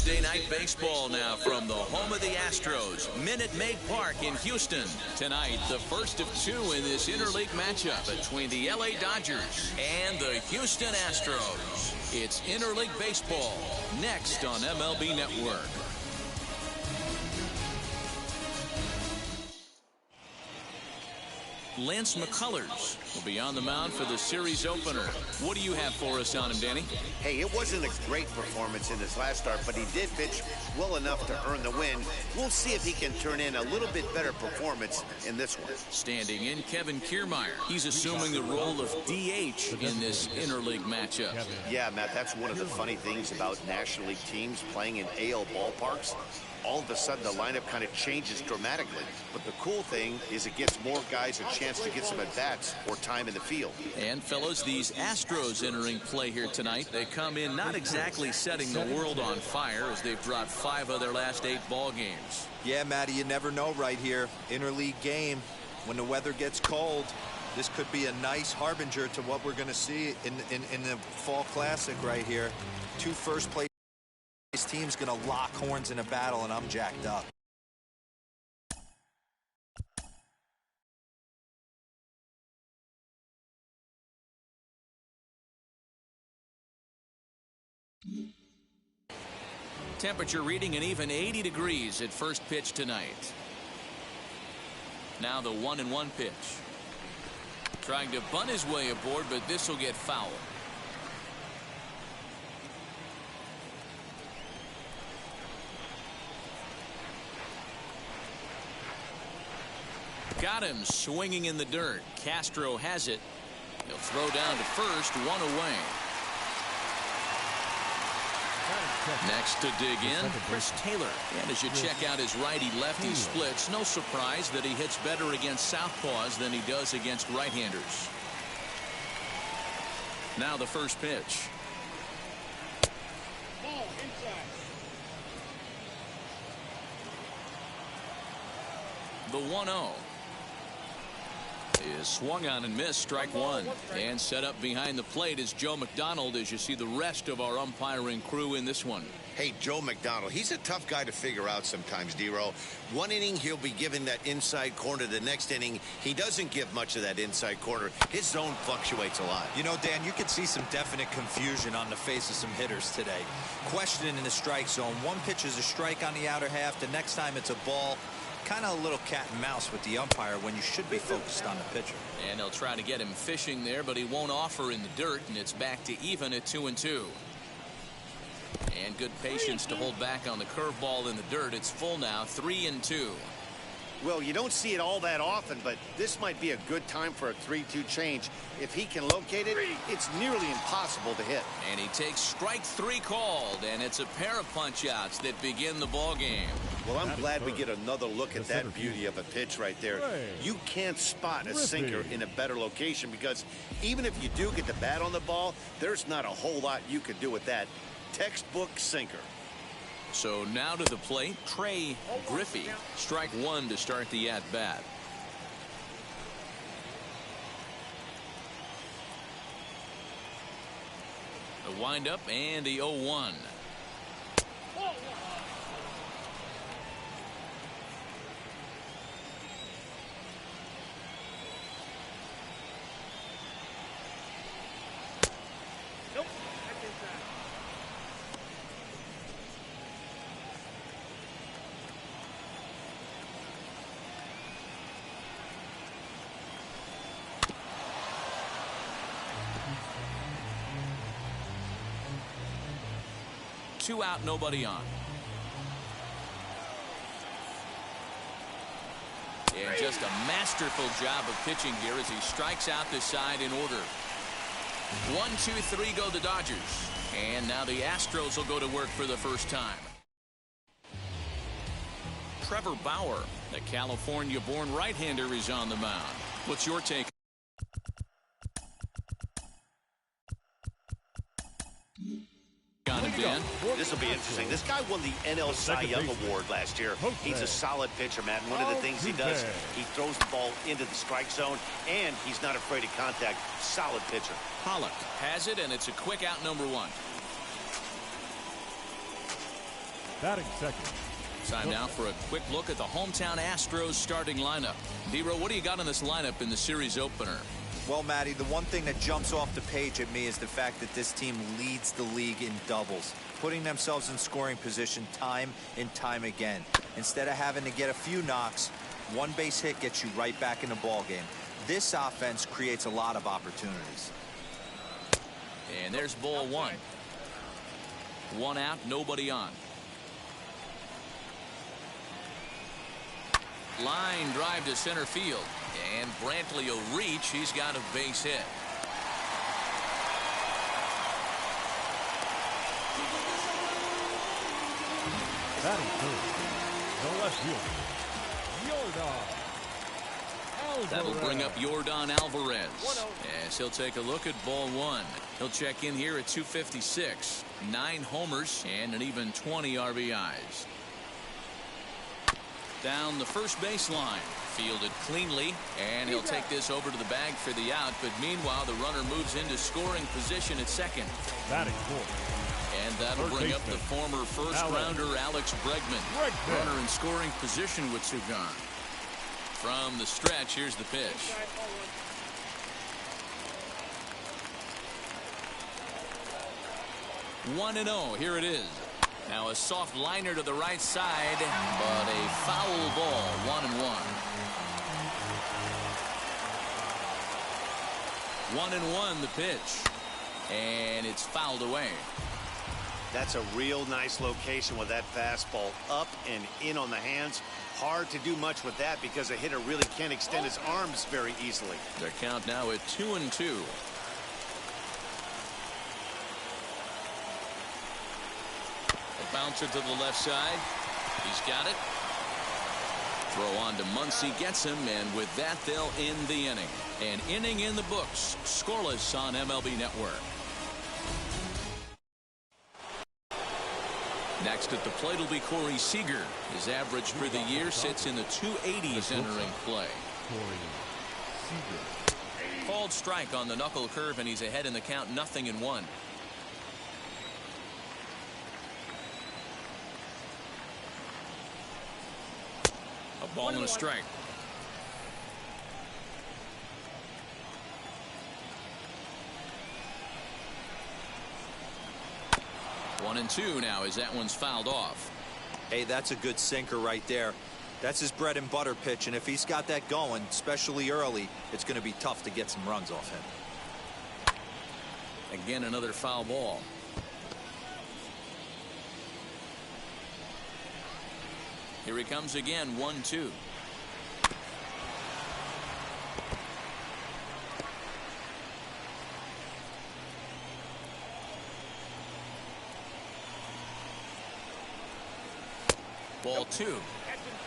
Thursday night baseball now from the home of the Astros, Minute Maid Park in Houston. Tonight, the first of two in this interleague matchup between the LA Dodgers and the Houston Astros. It's interleague baseball next on MLB Network. Lance McCullers will be on the mound for the series opener. What do you have for us on him, Danny? Hey, it wasn't a great performance in his last start, but he did pitch well enough to earn the win. We'll see if he can turn in a little bit better performance in this one. Standing in, Kevin Kiermaier. He's assuming the role of DH in this interleague matchup. Yeah, Matt, that's one of the funny things about National League teams playing in AL ballparks. All of a sudden, the lineup kind of changes dramatically. But the cool thing is it gives more guys a chance to get some at-bats or time in the field. And, fellas, these Astros entering play here tonight. They come in not exactly setting the world on fire as they've dropped 5 of their last 8 ball games. Yeah, Matty, you never know right here. Interleague game, when the weather gets cold, this could be a nice harbinger to what we're going to see in the Fall Classic right here. 2 first-place team's going to lock horns in a battle, and I'm jacked up. Temperature reading an even 80 degrees at first pitch tonight. Now the 1-1 pitch. Trying to bunt his way aboard, but this will get foul. Got him swinging in the dirt. Castro has it. He'll throw down to first, 1 away. Next to dig in, Chris Taylor. And as you check out his righty-lefty splits, no surprise that he hits better against southpaws than he does against right-handers. Now the first pitch. The 1-0. Is swung on and missed, strike 1. And set up behind the plate is Joe McDonald as you see the rest of our umpiring crew in this one. Hey, Joe McDonald, he's a tough guy to figure out sometimes, D-Row. One inning, he'll be giving that inside corner. The next inning, he doesn't give much of that inside corner. His zone fluctuates a lot. You know, Dan, you could see some definite confusion on the face of some hitters today. Questioning in the strike zone. One pitch is a strike on the outer half. The next time it's a ball. Kind of a little cat and mouse with the umpire when you should be focused on the pitcher. And they'll try to get him fishing there, but he won't offer in the dirt, and it's back to even at 2-2. And good patience to hold back on the curveball in the dirt. It's full now, 3-2. Well, you don't see it all that often, but this might be a good time for a 3-2 change. If he can locate it, it's nearly impossible to hit. And he takes strike 3 called, and it's a pair of punch-outs that begin the ball game. Well, I'm glad we get another look at that beauty of a pitch right there. You can't spot a sinker in a better location because even if you do get the bat on the ball, there's not a whole lot you can do with that. Textbook sinker. So now to the plate, Trey Griffey. Strike 1 to start the at-bat. The windup and the 0-1. Two out, nobody on. And just a masterful job of pitching here as he strikes out the side in order. 1, 2, 3 go the Dodgers. And now the Astros will go to work for the first time. Trevor Bauer, the California-born right-hander, is on the mound. What's your take? This will be interesting. This guy won the NL Cy Young Award last year. He's a solid pitcher, Matt. And one of the things he does, he throws the ball into the strike zone, and he's not afraid of contact. Solid pitcher. Pollock has it, and it's a quick out, number 1. Batting second. Time now for a quick look at the hometown Astros starting lineup. D-Row, what do you got in this lineup in the series opener? Well, Matty, the one thing that jumps off the page at me is the fact that this team leads the league in doubles, putting themselves in scoring position time and time again. Instead of having to get a few knocks, one base hit gets you right back in the ball game. This offense creates a lot of opportunities. And there's ball one. One out, nobody on. Line drive to center field. And Brantley will reach. He's got a base hit. Batting third. The left fielder, Yordan That'll bring up Alvarez. Yordan Alvarez. As he'll take a look at ball one. He'll check in here at 256. 9 homers and an even 20 RBIs. Down the first baseline. Fielded cleanly, and he'll take this over to the bag for the out. But meanwhile, the runner moves into scoring position at second. Batting fourth. And that'll bring up the former first-rounder Alex Bregman. Runner in scoring position with 2 gone. From the stretch, here's the pitch. One and 0. Here it is. Now a soft liner to the right side, but a foul ball. 1-1. 1-1 the pitch, and it's fouled away. That's a real nice location with that fastball up and in on the hands. Hard to do much with that because a hitter really can't extend his arms very easily. The count now at 2-2. A bouncer to the left side. He's got it. Throw on to Muncy, gets him, and with that they'll end the inning. An inning in the books. Scoreless on MLB Network. Next at the plate will be Corey Seager. His average for the year sits in the 280s entering play. Called strike on the knuckle curve, and he's ahead in the count, 0-1. A ball and a strike. One and 2 now as that one's fouled off. Hey, that's a good sinker right there. That's his bread and butter pitch, and if he's got that going, especially early, it's going to be tough to get some runs off him. Again, another foul ball. Here he comes again, 1-2. Ball 2.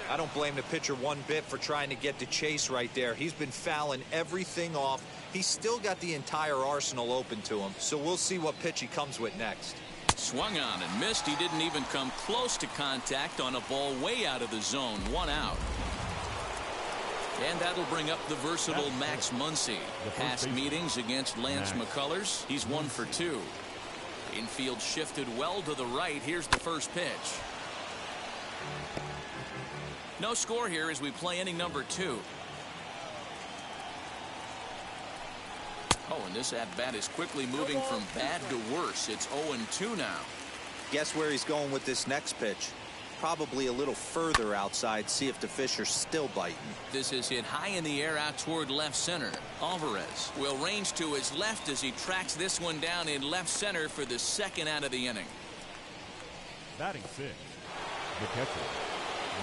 I don't blame the pitcher one bit for trying to get the chase right there. He's been fouling everything off. He's still got the entire arsenal open to him, so we'll see what pitch he comes with next. Swung on and missed. He didn't even come close to contact on a ball way out of the zone. 1 out. And that'll bring up the versatile Max Muncy. Past meetings against Lance McCullers, he's 1 for 2. Infield shifted well to the right. Here's the first pitch. No score here as we play inning number 2. Oh, and this at-bat is quickly moving from bad to worse. It's 0-2 now. Guess where he's going with this next pitch? Probably a little further outside. See if the fish are still biting. This is hit high in the air out toward left center. Alvarez will range to his left as he tracks this one down in left center for the 2nd out of the inning. Batting 6. The catcher.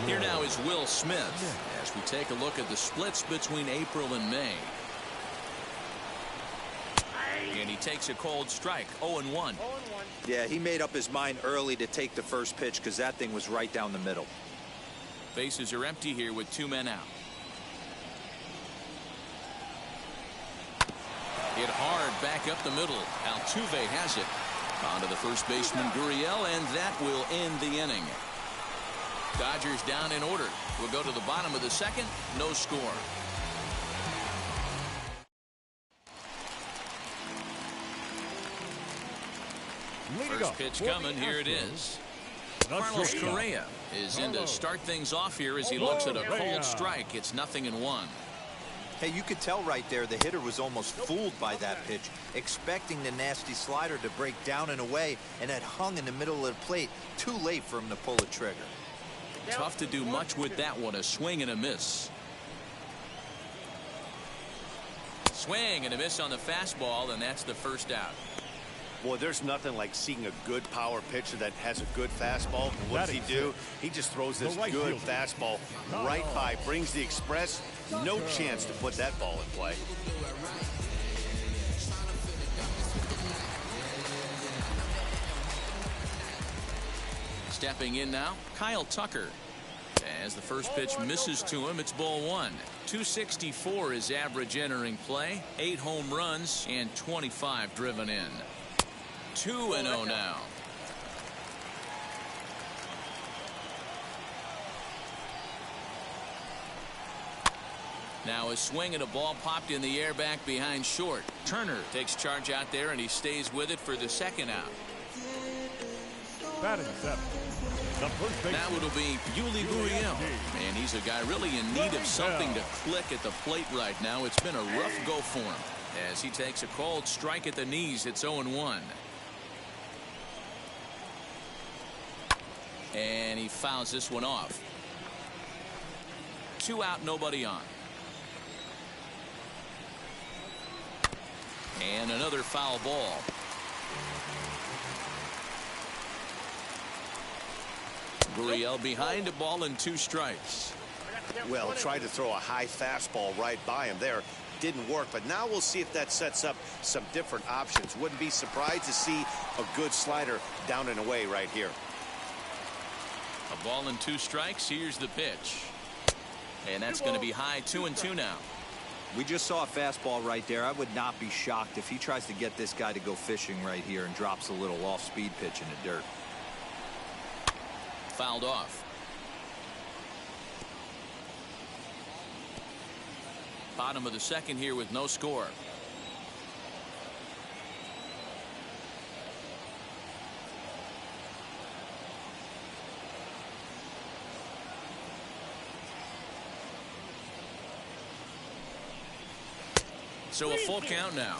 Here now is Will Smith as we take a look at the splits between April and May. And he takes a cold strike. 0-1. Yeah, he made up his mind early to take the first pitch because that thing was right down the middle. Bases are empty here with 2 men out. Hit hard back up the middle. Altuve has it. On to the first baseman Gurriel, and that will end the inning. Dodgers down in order. We'll go to the bottom of the 2nd. No score. First pitch coming. Here it is. Carlos Correa is in to start things off here as he looks at a cold strike. It's 0-1. Hey, you could tell right there the hitter was almost fooled by that pitch, expecting the nasty slider to break down and away, and had hung in the middle of the plate. Too late for him to pull the trigger. Tough to do much with that one. A swing and a miss. Swing and a miss on the fastball, and that's the first out. Boy, there's nothing like seeing a good power pitcher that has a good fastball. And what does he do? He just throws this good fastball right by, brings the express. No chance to put that ball in play. Stepping in now, Kyle Tucker. As the first pitch misses to him, it's ball 1. 264 is average entering play. 8 home runs and 25 driven in. 2-0 now. Now a swing and a ball popped in the air back behind short. Turner takes charge out there, and he stays with it for the second out. Batting seventh. Now it'll be Yuli Gurriel, and he's a guy really in need of something to click at the plate right now. It's been a rough go for him as he takes a cold strike at the knees. It's 0-1. And he fouls this one off. 2 out, nobody on. And another foul ball. Gurriel behind a ball and 2 strikes. Well, tried to throw a high fastball right by him there. Didn't work, but now we'll see if that sets up some different options. Wouldn't be surprised to see a good slider down and away right here. A ball and 2 strikes. Here's the pitch. And that's going to be high. 2-2 now. We just saw a fastball right there. I would not be shocked if he tries to get this guy to go fishing right here and drops a little off-speed pitch in the dirt. Fouled off. Bottom of the second here with no score. So a full count now.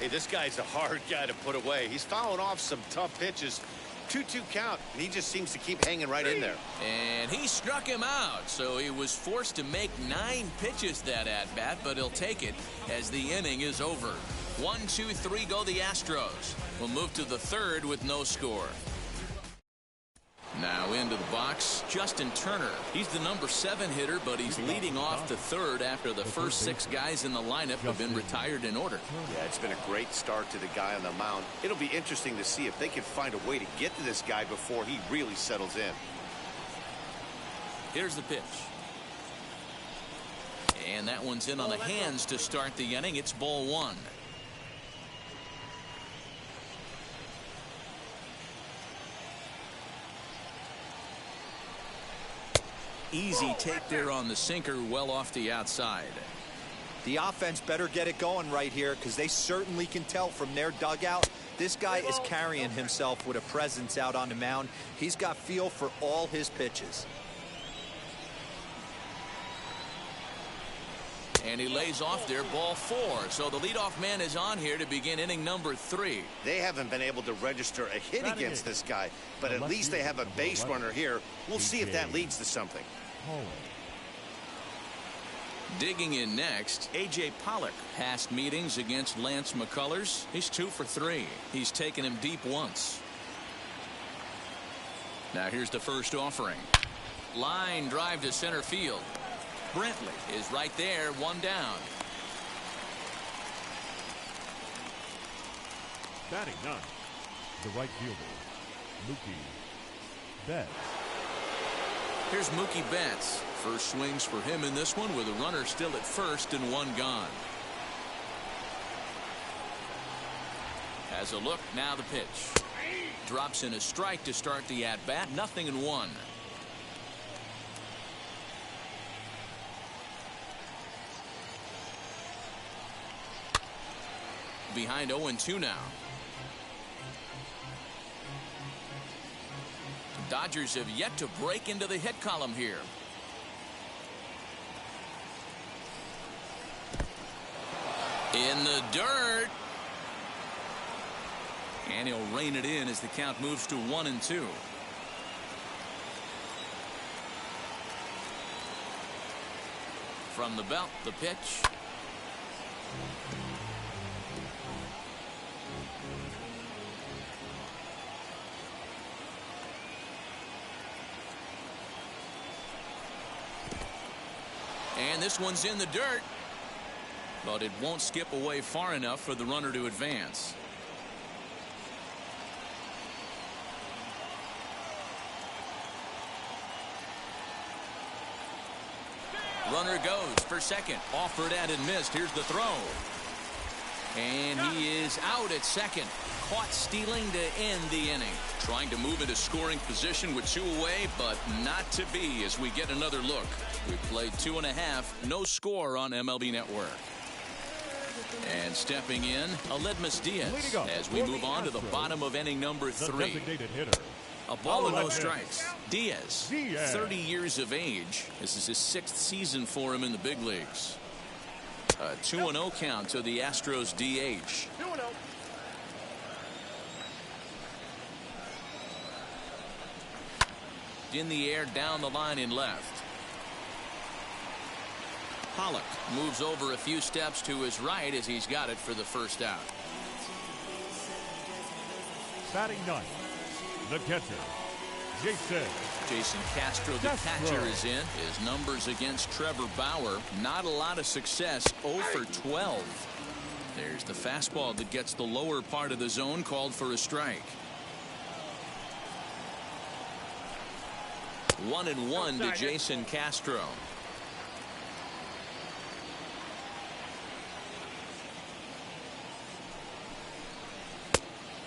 Hey, this guy's a hard guy to put away. He's fouling off some tough pitches. 2-2 count, and he just seems to keep hanging right in there. And he struck him out, so he was forced to make 9 pitches that at-bat, but he'll take it as the inning is over. 1, 2, 3 go the Astros. We'll move to the third with no score. Now into the box, Justin Turner. He's the number 7 hitter, but he's leading off the third after the first 6 guys in the lineup have been retired in order. Yeah, it's been a great start to the guy on the mound. It'll be interesting to see if they can find a way to get to this guy before he really settles in. Here's the pitch. And that one's in on the hands to start the inning. It's ball 1. Easy take there on the sinker, well off the outside. The offense better get it going right here, because they certainly can tell from their dugout this guy is carrying himself with a presence out on the mound. He's got feel for all his pitches. And he lays off there, ball 4. So the leadoff man is on here to begin inning number 3. They haven't been able to register a hit against this guy, but at least they have a base runner here. We'll see if that leads to something. Digging in next, A.J. Pollock. Past meetings against Lance McCullers. He's 2 for 3. He's taken him deep once. Now here's the first offering. Line drive to center field. Brentley is right there, 1 down. Batting 9, the right fielder, Mookie Betts. Here's Mookie Betts. First swings for him in this one with a runner still at first and 1 gone. Has a look, now the pitch. Drops in a strike to start the at-bat, 0-1. Behind 0-2 now. Dodgers have yet to break into the hit column here. In the dirt. And he'll rein it in as the count moves to 1-2. From the belt, the pitch. And this one's in the dirt. But it won't skip away far enough for the runner to advance. Runner goes for second. Offered at and missed. Here's the throw. And he is out at second. Caught stealing to end the inning. Trying to move into scoring position with 2 away, but not to be as we get another look. We played 2.5. No score on MLB Network. And stepping in, Aledmus Diaz as we move on to the bottom of inning number 3. A ball and no strikes. Diaz, 30 years of age. This is his 6th season for him in the big leagues. A 2-0 count to the Astros DH. 2-0. In the air, down the line in left. Pollock moves over a few steps to his right as he's got it for the first out. Batting ninth, the catcher, Jason Castro, the catcher, is in. His numbers against Trevor Bauer, not a lot of success. 0 for 12. There's the fastball that gets the lower part of the zone, called for a strike. 1-1 to Jason Castro.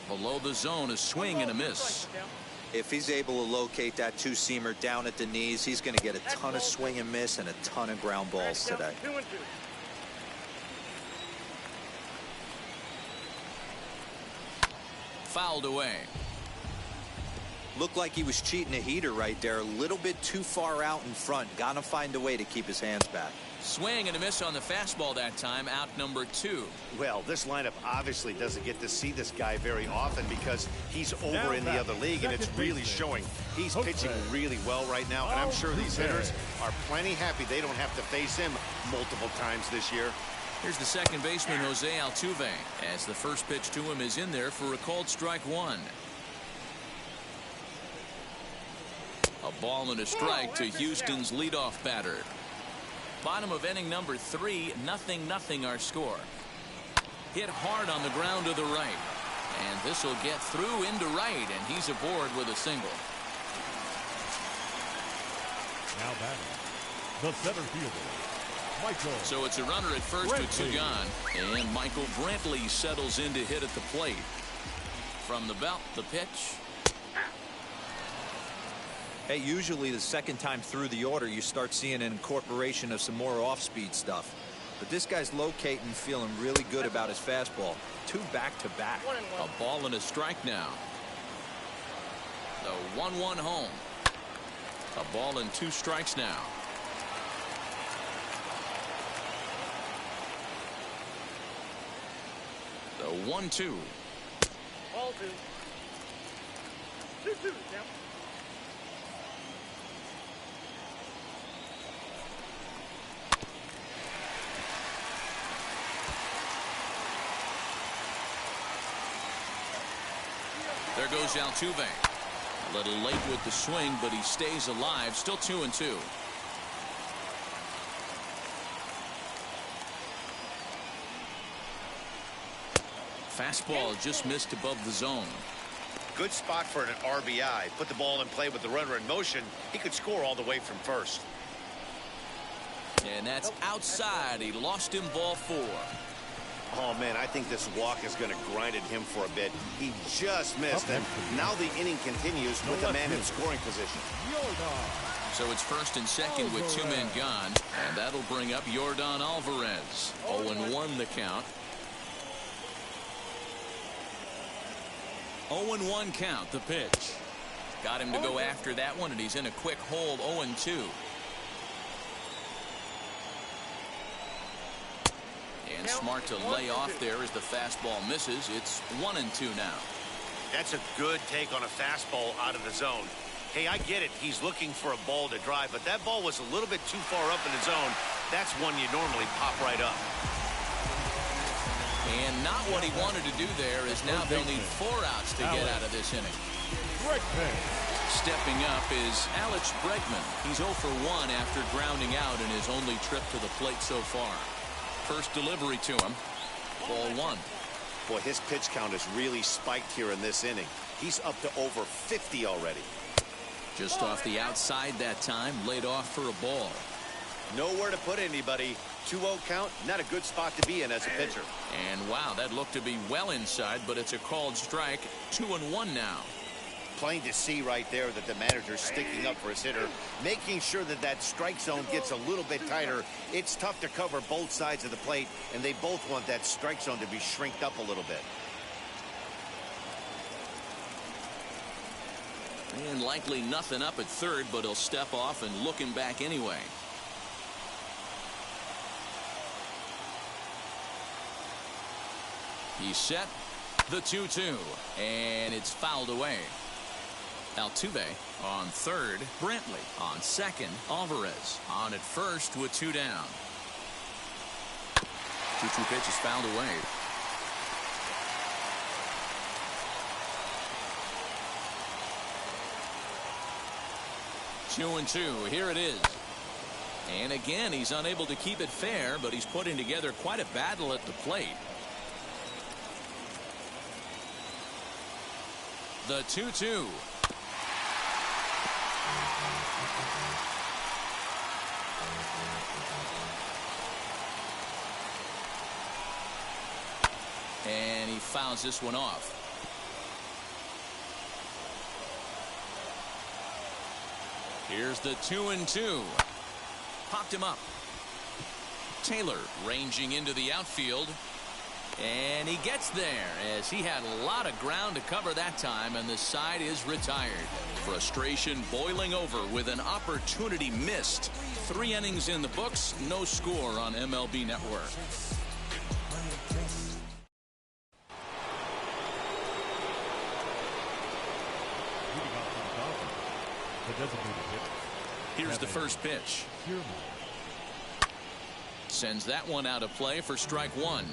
Below the zone, a swing and a miss. If he's able to locate that 2-seamer down at the knees, he's going to get a ton of swing and miss and a ton of ground balls today. 2-2. Fouled away. Looked like he was cheating a heater right there. A little bit too far out in front. Got to find a way to keep his hands back. Swing and a miss on the fastball that time. Out number 2. Well, this lineup obviously doesn't get to see this guy very often because he's over in the other league, and it's really showing. He's pitching really well right now, and I'm sure these hitters are plenty happy they don't have to face him multiple times this year. Here's the second baseman, Jose Altuve, as the first pitch to him is in there for a called strike 1. A ball and a strike to Houston's leadoff batter. Bottom of inning number 3, 0-0 our score. Hit hard on the ground to the right. And this will get through into right, and he's aboard with a single. Now batting, the center fielder, Michael. So it's a runner at first with 2 gone. And Michael Brantley settles in to hit at the plate. From the belt, the pitch. Hey, usually the second time through the order, you start seeing an incorporation of some more off-speed stuff. But this guy's locating, feeling really good about his fastball. 2 back-to-back. A ball and a strike now. The 1-1 home. A ball and 2 strikes now. The 1-2. Ball 2. 2-2. Now. There goes Altuve. A little late with the swing, but he stays alive. Still 2-2. Fastball just missed above the zone. Good spot for an RBI. Put the ball in play with the runner in motion. He could score all the way from first. And that's outside. He lost him, ball 4. Oh, man, I think this walk is going to grind at him for a bit. He just missed him. Now the inning continues with a man in scoring position. So it's first and second with 2 men gone. And that'll bring up Yordan Alvarez. 0-1 the count. 0-1 count, the pitch. Got him to go after that one, and he's in a quick hold. 0-2. And smart to lay off there as the fastball misses. It's 1-2 now. That's a good take on a fastball out of the zone. Hey, I get it. He's looking for a ball to drive, but that ball was a little bit too far up in the zone. That's one you normally pop right up. And not what he wanted to do there, as now they'll need 4 outs to get out of this inning. Stepping up is Alex Bregman. He's 0 for 1 after grounding out in his only trip to the plate so far. First delivery to him. Ball 1. Boy, his pitch count has really spiked here in this inning. He's up to over 50 already. Just off the outside that time, laid off for a ball. Nowhere to put anybody. 2-0 count, not a good spot to be in as a pitcher. And wow, that looked to be well inside, but it's a called strike. 2-1 now. Plain to see right there that the manager's sticking up for his hitter, making sure that that strike zone gets a little bit tighter. It's tough to cover both sides of the plate, and they both want that strike zone to be shrinked up a little bit. And likely nothing up at third, but he'll step off and look him back anyway. He's set. The 2-2, and it's fouled away. Altuve on third, Brantley on second, Alvarez on at first with 2 down. 2-2 pitch is fouled away. Two and 2. Here it is. And again, he's unable to keep it fair, but he's putting together quite a battle at the plate. The 2-2. And he fouls this one off. Here's the 2-2. Popped him up. Taylor ranging into the outfield. And he gets there as he had a lot of ground to cover that time, and the side is retired. Frustration boiling over with an opportunity missed. 3 innings in the books, no score on MLB Network. Here's the first pitch. Sends that one out of play for strike 1.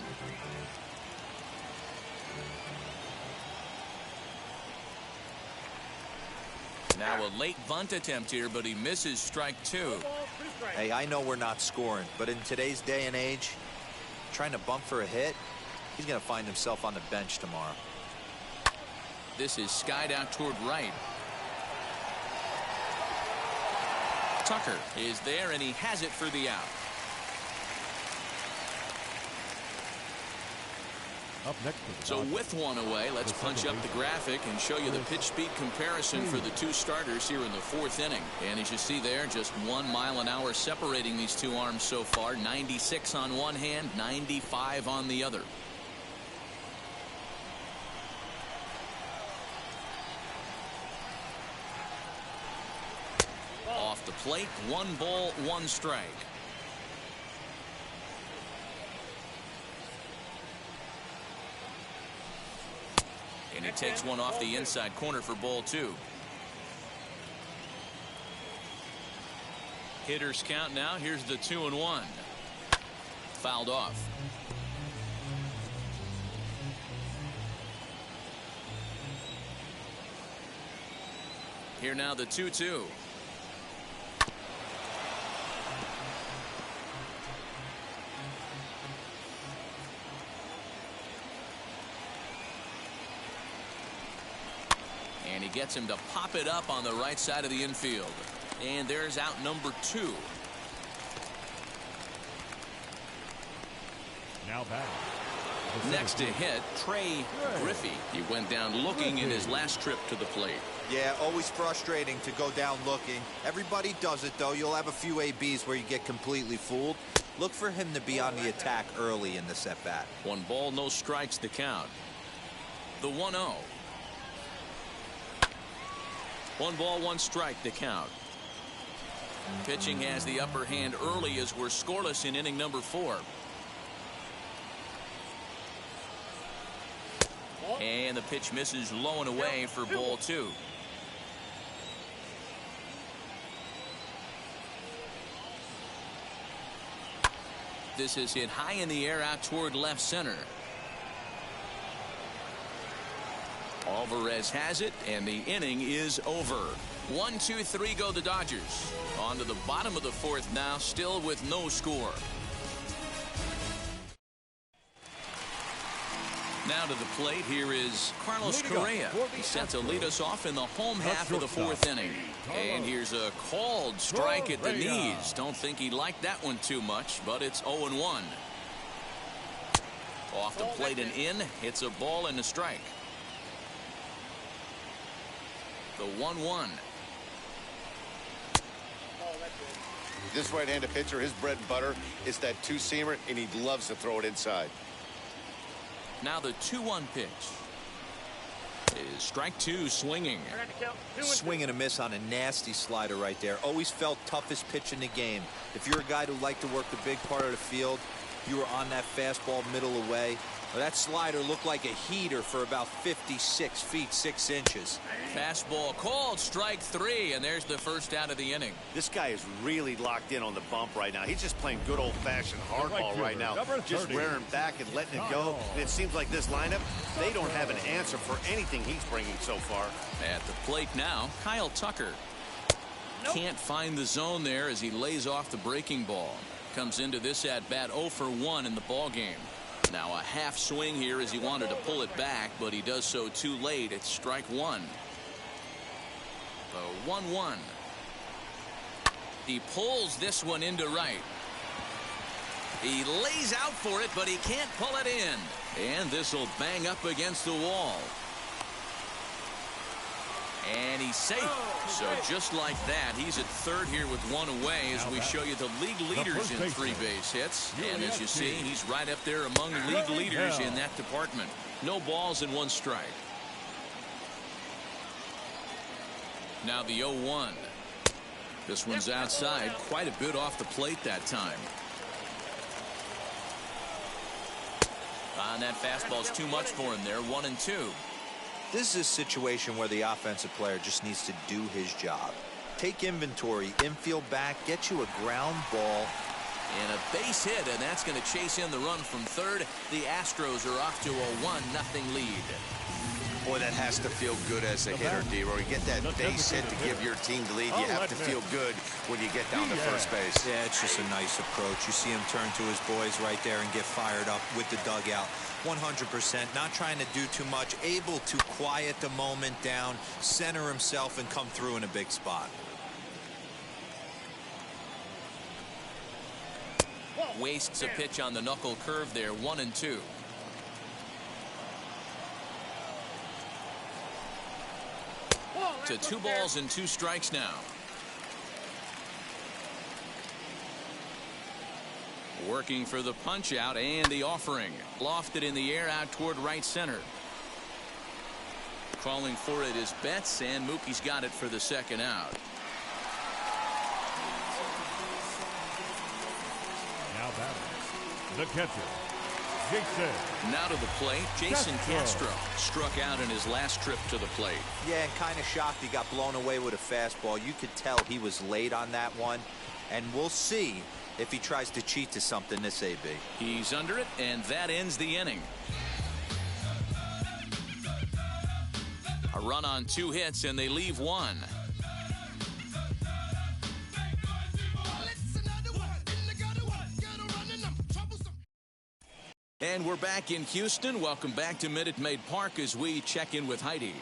Now a late bunt attempt here, but he misses strike 2. Hey, I know we're not scoring, but in today's day and age, trying to bump for a hit, he's going to find himself on the bench tomorrow. This is skied out toward right. Tucker is there, and he has it for the out. Up next so with one away, let's punch up the graphic and show you the pitch speed comparison for the 2 starters here in the 4th inning. And as you see there, just 1 mile an hour separating these 2 arms so far. 96 on one hand, 95 on the other. Off the plate, 1 ball, 1 strike. And he takes one off the inside corner for ball 2. Hitters count now. Here's the 2-1. Fouled off. Here now the 2-2. And he gets him to pop it up on the right side of the infield. And there's out number 2. Now batting. Next to hit, Trey Griffey. He went down looking in his last trip to the plate. Yeah, always frustrating to go down looking. Everybody does it, though. You'll have a few ABs where you get completely fooled. Look for him to be on the attack early in the at-bat. 1 ball, no strikes to count. The 1-0. 1 ball, 1 strike to count. Pitching has the upper hand early as we're scoreless in inning number 4. And the pitch misses low and away for ball 2. This is hit high in the air out toward left center. Alvarez has it, and the inning is over. 1, 2, 3 go the Dodgers. On to the bottom of the 4th now, still with no score. Now to the plate, here is Carlos Correa. He's set to lead us off in the home half of the 4th inning. And here's a called strike at the knees. Don't think he liked that one too much, but it's 0-1. Off the plate and in. It's a ball and a strike. The 1-1. This right-handed pitcher, his bread and butter is that two-seamer, and he loves to throw it inside. Now the 2-1 pitch is strike 2, swinging. Swing and a miss on a nasty slider right there. Always felt toughest pitch in the game. If you're a guy who liked to work the big part of the field, you were on that fastball middle away. Well, that slider looked like a heater for about 56 feet 6 inches. Fastball called, strike 3, and there's the first out of the inning. This guy is really locked in on the bump right now. He's just playing good old-fashioned hardball right now, just rearing back and letting it go. And it seems like this lineup, they don't have an answer for anything he's bringing so far. At the plate now, Kyle Tucker. Can't find the zone there as he lays off the breaking ball. Comes into this at-bat 0 for 1 in the ball game. Now a half swing here as he wanted to pull it back, but he does so too late. It's strike 1. The 1-1. He pulls this one into right. He lays out for it, but he can't pull it in. And this will bang up against the wall. And he's safe. So just like that, he's at 3rd here with 1 away as we show you the league leaders in 3 base hits. And as you see, he's right up there among league leaders in that department. No balls and 1 strike. Now the 0-1. This one's outside, quite a bit off the plate that time. And that fastball's too much for him there. 1-2. This is a situation where the offensive player just needs to do his job. Take inventory, infield back, get you a ground ball. And a base hit, and that's going to chase in the run from 3rd. The Astros are off to a 1-0 lead. Boy, that has to feel good as a hitter, D-Roy. You get that base hit to give your team the lead. You have to feel good when you get down to first base. Yeah, it's just a nice approach. You see him turn to his boys right there and get fired up with the dugout. 100%, not trying to do too much, able to quiet the moment down, center himself, and come through in a big spot. Wastes a pitch on the knuckle curve there. 1-2. To 2 balls and 2 strikes now. Working for the punch out and the offering. Lofted in the air out toward right center. Calling for it is Betts, and Mookie's got it for the 2nd out. Now batting, the catcher, Jason. Now to the plate, Jason Castro struck out in his last trip to the plate. Yeah, and kind of shocked he got blown away with a fastball. You could tell he was late on that one, and we'll see if he tries to cheat to something this AB. He's under it, and that ends the inning. A run on 2 hits, and they leave 1. And we're back in Houston. Welcome back to Minute Maid Park as we check in with Heidi.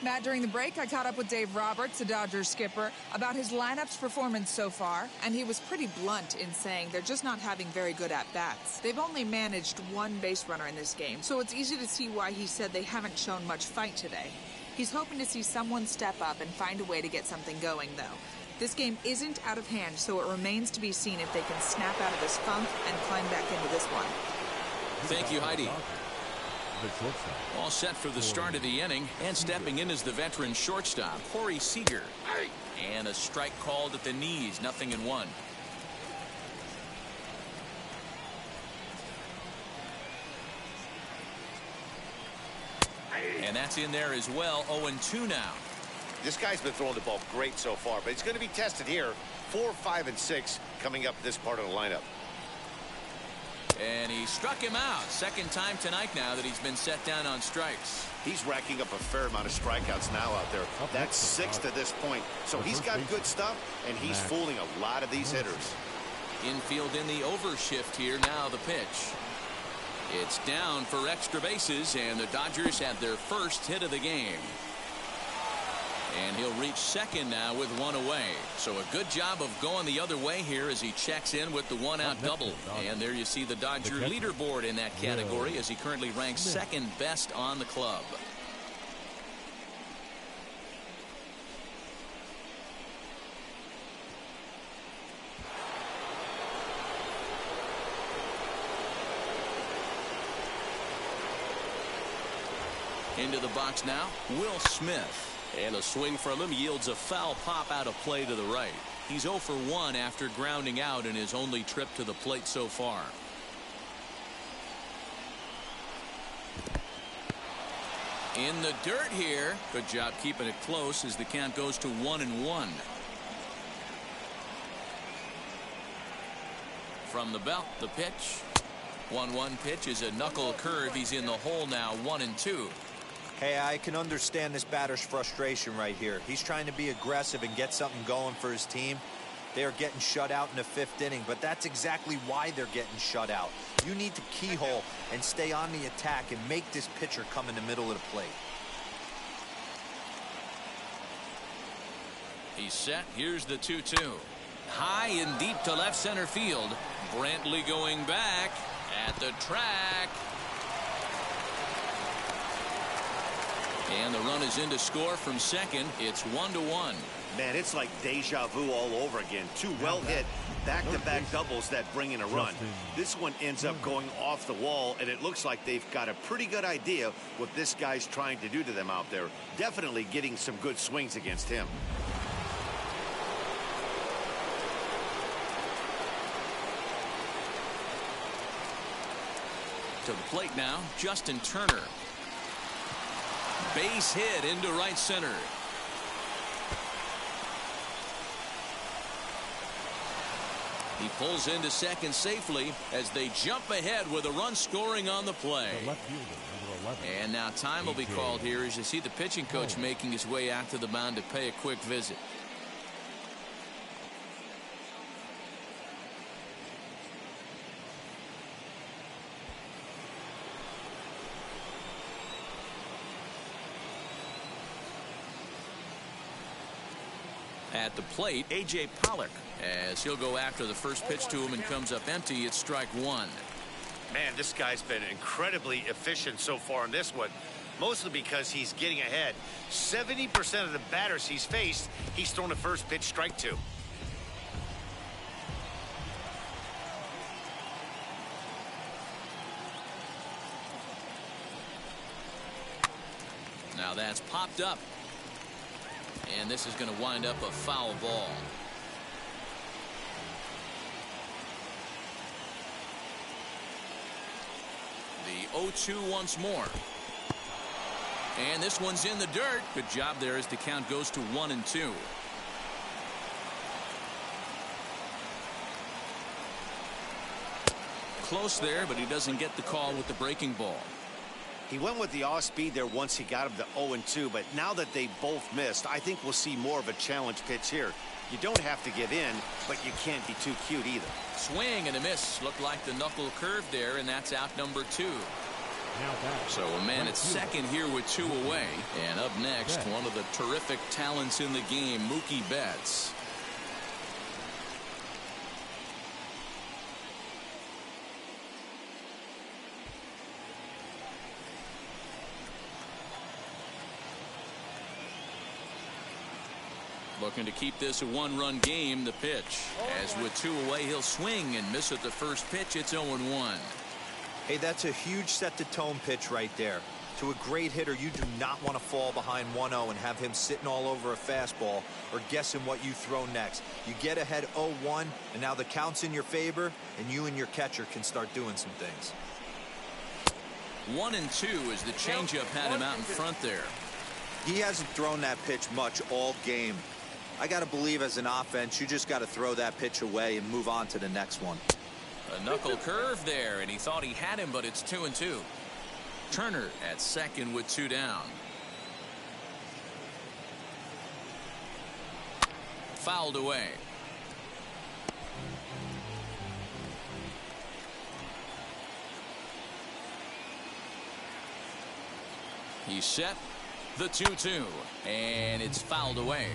Matt, during the break, I caught up with Dave Roberts, the Dodgers skipper, about his lineup's performance so far, and he was pretty blunt in saying they're just not having very good at-bats. They've only managed 1 base runner in this game, so it's easy to see why he said they haven't shown much fight today. He's hoping to see someone step up and find a way to get something going, though. This game isn't out of hand, so it remains to be seen if they can snap out of this funk and climb back into this one. Thank you, Heidi. All set for the start of the inning, and stepping in is the veteran shortstop, Corey Seager. And a strike called at the knees, 0-1. And that's in there as well. 0-2 now. This guy's been throwing the ball great so far, but he's going to be tested here. 4, 5, and 6 coming up this part of the lineup. And he struck him out. Second time tonight now that he's been set down on strikes. He's racking up a fair amount of strikeouts now out there. That's 6 to this point. So he's got good stuff, and he's fooling a lot of these hitters. Infield in the overshift here. Now the pitch. It's down for extra bases, and the Dodgers have their first hit of the game. And he'll reach second now with one away. So a good job of going the other way here as he checks in with the one-out double. And there you see the Dodger leaderboard in that category as he currently ranks second best on the club. Into the box now, Will Smith. And a swing from him yields a foul pop out of play to the right. He's 0 for 1 after grounding out in his only trip to the plate so far. In the dirt here. Good job keeping it close as the count goes to 1-1. From the belt, the pitch. 1-1 pitch is a knuckle curve. He's in the hole now, 1-2. Hey, I can understand this batter's frustration right here. He's trying to be aggressive and get something going for his team. They are getting shut out in the 5th inning, but that's exactly why they're getting shut out. You need to keyhole and stay on the attack and make this pitcher come in the middle of the plate. He's set. Here's the 2-2. High and deep to left center field. Brantley going back at the track. And the run is in to score from second. It's 1-1. Man, it's like deja vu all over again. 2 well-hit back-to-back doubles that bring in a run. This one ends up going off the wall, and it looks like they've got a pretty good idea what this guy's trying to do to them out there. Definitely getting some good swings against him. To the plate now, Justin Turner. Base hit into right center. He pulls into second safely as they jump ahead with a run scoring on the play. And now time will be called here as you see the pitching coach making his way out to the mound to pay a quick visit. At the plate, A.J. Pollock, as he'll go after the first pitch to him and comes up empty. It's strike 1. Man, this guy's been incredibly efficient so far in this one, mostly because he's getting ahead. 70% of the batters he's faced, he's thrown the first pitch strike to. Now that's popped up. And this is going to wind up a foul ball. The 0-2 once more. And this one's in the dirt. Good job there as the count goes to 1-2. Close there, but he doesn't get the call with the breaking ball. He went with the off speed there once he got him to 0-2, but now that they both missed, I think we'll see more of a challenge pitch here. You don't have to give in, but you can't be too cute either. Swing and a miss. Looked like the knuckle curve there, and that's out number 2. So a man at second here with 2 away. And up next, one of the terrific talents in the game, Mookie Betts. Looking to keep this a 1-run game. The pitch. As with 2 away, he'll swing and miss at the first pitch. It's 0-1. Hey, that's a huge set-the-tone pitch right there. To a great hitter, you do not want to fall behind 1-0 and have him sitting all over a fastball or guessing what you throw next. You get ahead 0-1, and now the count's in your favor, and you and your catcher can start doing some things. 1-2 as the changeup had him out in front there. He hasn't thrown that pitch much all game. I got to believe as an offense, you just got to throw that pitch away and move on to the next one. A knuckle curve there, and he thought he had him, but it's 2-2. Turner at second with 2 down. Fouled away. He's set. The 2-2, and it's fouled away.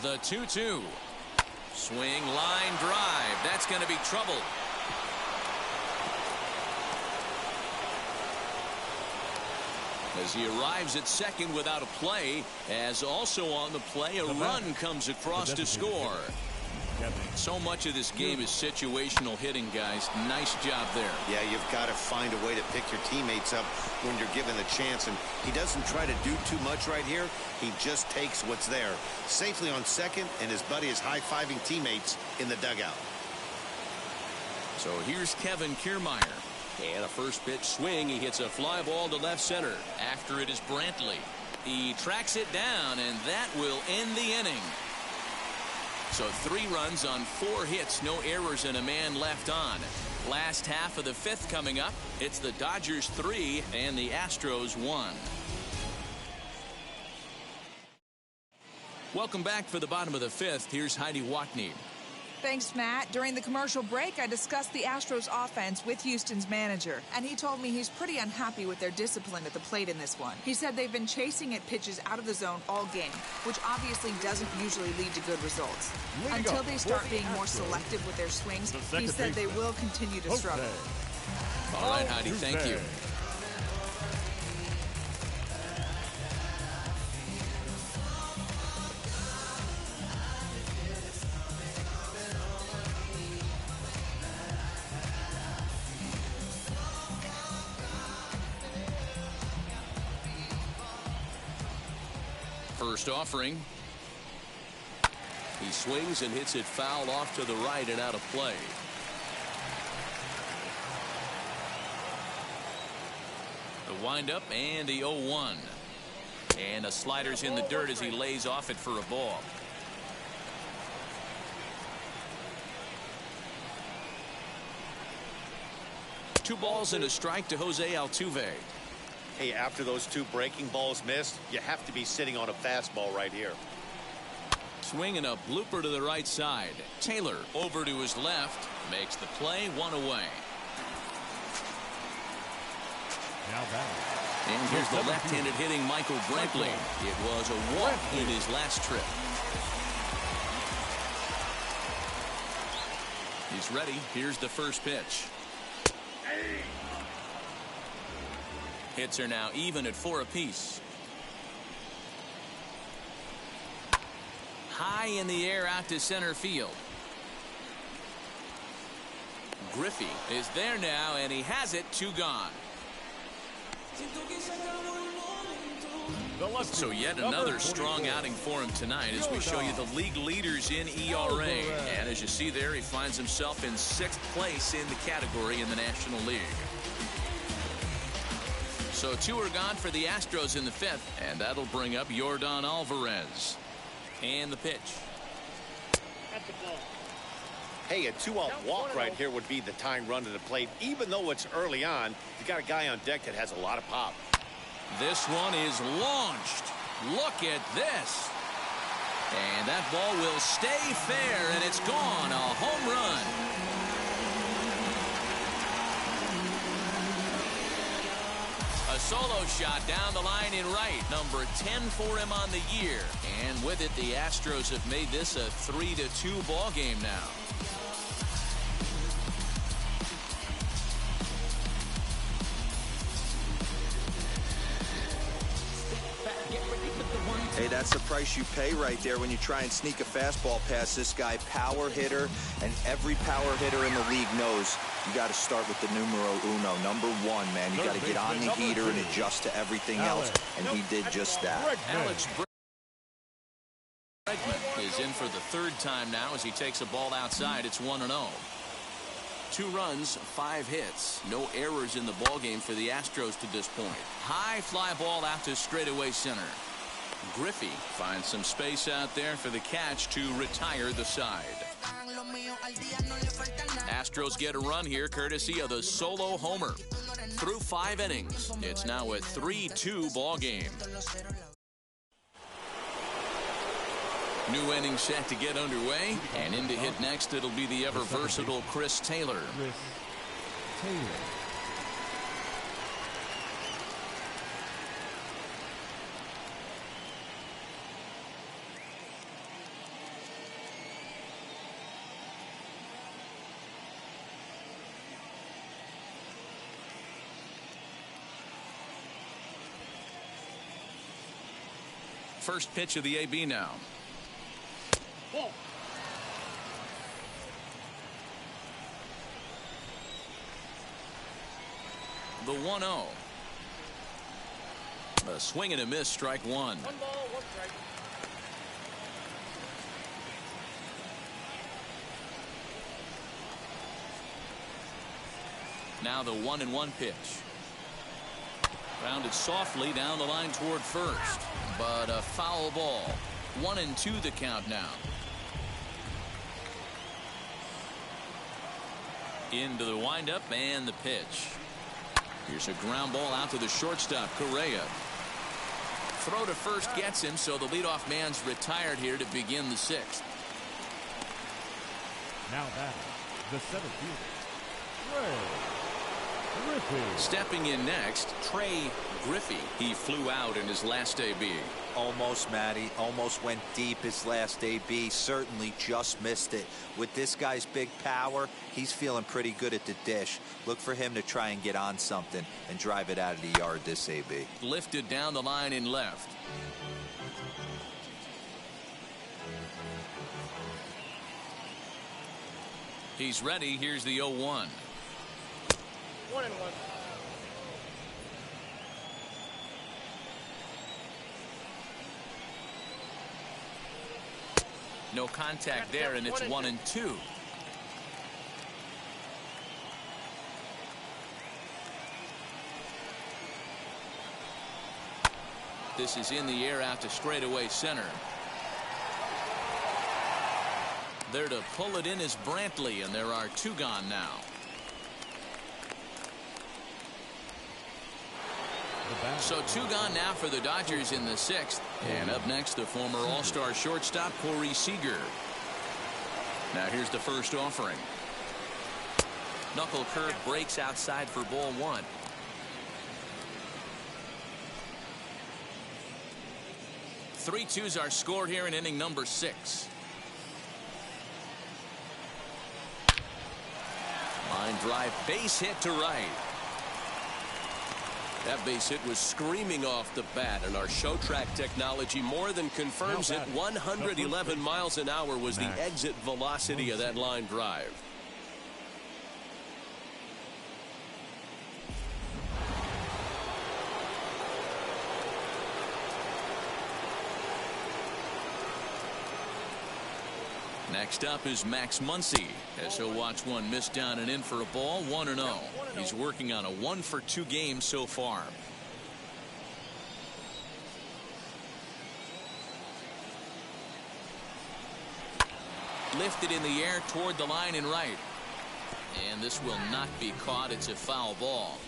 The 2-2. Swing, line drive. That's going to be trouble. As he arrives at second without a play, as also on the play, a run comes across to score. So much of this game is situational hitting, guys. Nice job there. Yeah, you've got to find a way to pick your teammates up when you're given the chance, and he doesn't try to do too much right here. He just takes what's there. Safely on second, and his buddy is high-fiving teammates in the dugout. So here's Kevin Kiermaier. And a first pitch swing. He hits a fly ball to left center. After it is Brantley. He tracks it down, and that will end the inning. So 3 runs on 4 hits, no errors, and a man left on. Last half of the 5th coming up. It's the Dodgers 3 and the Astros 1. Welcome back for the bottom of the 5th. Here's Heidi Watney. Thanks, Matt. During the commercial break, I discussed the Astros offense with Houston's manager, and he told me he's pretty unhappy with their discipline at the plate in this one. He said they've been chasing at pitches out of the zone all game, which obviously doesn't usually lead to good results. Until they start being more selective with their swings, he said they will continue to struggle. All right, Heidi, thank you. First offering. He swings and hits it foul off to the right and out of play. The windup and the 0-1. And a slider's in the dirt as he lays off it for a ball. Two balls and a strike to Jose Altuve. Hey, after those 2 breaking balls missed, you have to be sitting on a fastball right here. Swinging a blooper to the right side. Taylor over to his left. Makes the play, 1 away. Now back. And here's the left-handed hitting Michael Brantley. It was a walk in his last trip. He's ready. Here's the first pitch. Hits are now even at 4 apiece. High in the air out to center field. Griffey is there now, and he has it. 2 gone. So yet another strong outing for him tonight as we show you the league leaders in ERA. And as you see there, he finds himself in 6th place in the category in the National League. So 2 are gone for the Astros in the 5th, and that'll bring up Yordan Alvarez. And the pitch. Hey, a 2-out walk right here would be the tying run to the plate. Even though it's early on, you got a guy on deck that has a lot of pop. This one is launched. Look at this. And that ball will stay fair, and it's gone. A home run. A solo shot down the line in right. Number 10 for him on the year. And with it, the Astros have made this a 3-2 ball game now. Hey, that's the price you pay right there when you try and sneak a fastball past this guy. Power hitter, and every power hitter in the league knows you got to start with the numero uno, number one, man. You got to get on the heater and adjust to everything else, and he did just that. Alex Bregman is in for the third time now as he takes a ball outside. It's 1-0. 2 runs, 5 hits. No errors in the ballgame for the Astros to this point. High fly ball out to straightaway center. Griffey finds some space out there for the catch to retire the side. Astros get a run here courtesy of the solo homer. Through 5 innings, it's now a 3-2 ball game. New inning set to get underway, and in to hit next it'll be the ever versatile Chris Taylor. First pitch of the AB now. The 1-0. A swing and a miss, strike one. 1 ball, 1 strike. Now the 1-1 pitch. Grounded softly down the line toward first, but a foul ball. 1-2 the count now. Into the windup and the pitch. Here's a ground ball out to the shortstop, Correa. Throw to first gets him, so the leadoff man's retired here to begin the 6th. Now batting, the 7th fielder, Griffey. Stepping in next, Trey Griffey. He flew out in his last AB. Almost, Matty. Almost went deep his last AB. Certainly just missed it. With this guy's big power, he's feeling pretty good at the dish. Look for him to try and get on something and drive it out of the yard this AB. Lifted down the line in left. He's ready. Here's the 0-1. 1-1. No contact there, and it's 1-2. This is in the air out to straightaway center. There to pull it in is Brantley, and there are 2 gone now. So 2 gone now for the Dodgers in the 6th. And up next, the former All-Star shortstop, Corey Seager. Now here's the first offering. Knuckle curve breaks outside for ball 1. Three twos are scored here in inning number 6. Line drive, base hit to right. That base hit was screaming off the bat, and our show track technology more than confirms it. 111 miles an hour was the exit velocity of that line drive. Next up is Max Muncy, as he'll watch one miss down and in for a ball. 1-0. He's working on a 1-for-2 game so far. Lifted in the air toward the line and right. And this will not be caught. It's a foul ball.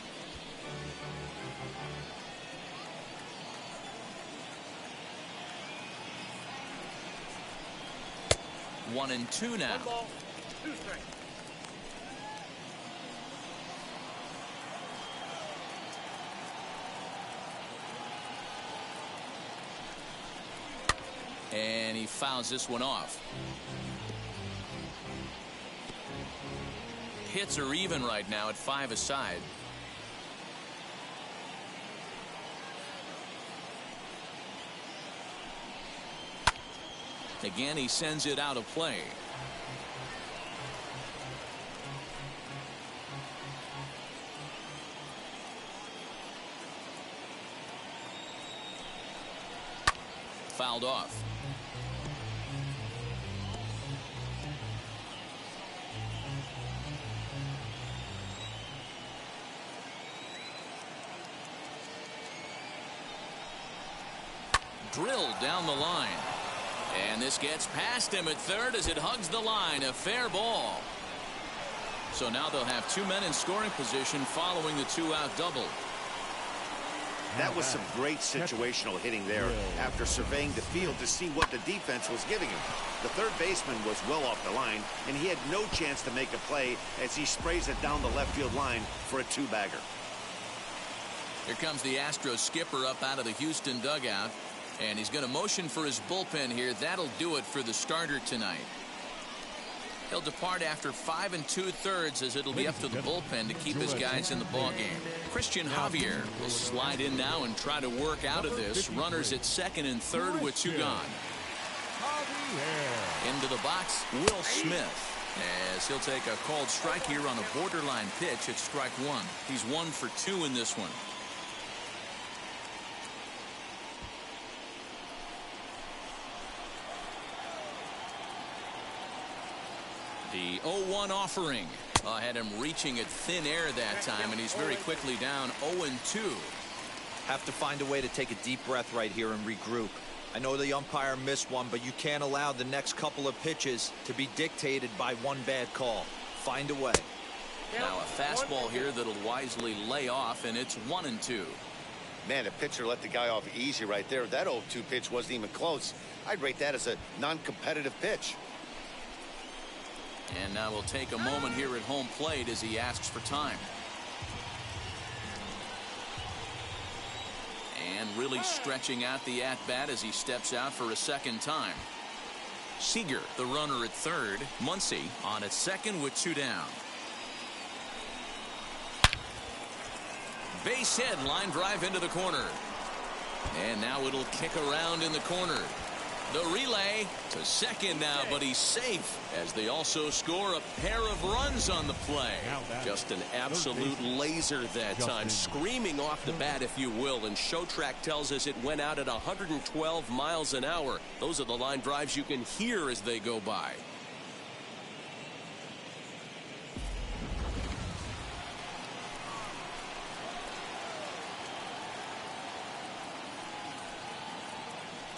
One and two now. 1 ball, 2 strikes. And he fouls this one off. Hits are even right now at 5 aside. Again, he sends it out of play. Fouled off. Drilled down the line. And this gets past him at third as it hugs the line. A fair ball. So now they'll have 2 men in scoring position following the 2-out double. That was some great situational hitting there after surveying the field to see what the defense was giving him. The third baseman was well off the line, and he had no chance to make a play as he sprays it down the left field line for a 2-bagger. Here comes the Astros skipper up out of the Houston dugout, and he's going to motion for his bullpen here. That'll do it for the starter tonight. He'll depart after 5 2/3 as it'll be up to the bullpen to keep his guys in the ballgame. Christian Javier will slide in now and try to work out of this. Runners at second and third with 2 gone. Into the box, Will Smith, as he'll take a called strike here on a borderline pitch at strike 1. He's 1 for 2 in this one. The 0-1 offering had him reaching at thin air that time, and he's very quickly down 0-2. Have to find a way to take a deep breath right here and regroup. I know the umpire missed one, but you can't allow the next couple of pitches to be dictated by one bad call. Find a way. Now a fastball here that'll wisely lay off, and it's 1-2. Man, the pitcher let the guy off easy right there. That 0-2 pitch wasn't even close. I'd rate that as a non-competitive pitch. And now we'll take a moment here at home plate as he asks for time. And really stretching out the at-bat as he steps out for a second time. Seager, the runner at third. Muncy on at second with 2 down. Base hit, line drive into the corner. And now it'll kick around in the corner. The relay to second now, but he's safe as they also score a pair of runs on the play. Just an absolute laser that time, screaming off the bat, if you will, and ShowTrack tells us it went out at 112 miles an hour. Those are the line drives you can hear as they go by.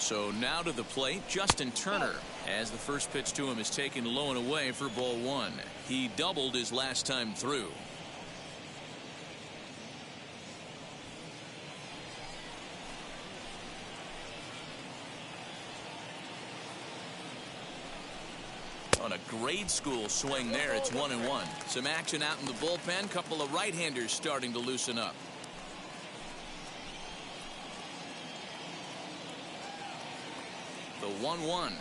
So now to the plate, Justin Turner, as the first pitch to him is taken low and away for ball 1. He doubled his last time through. On a grade school swing there, it's 1-1. Some action out in the bullpen. Couple of right-handers starting to loosen up. The 1-1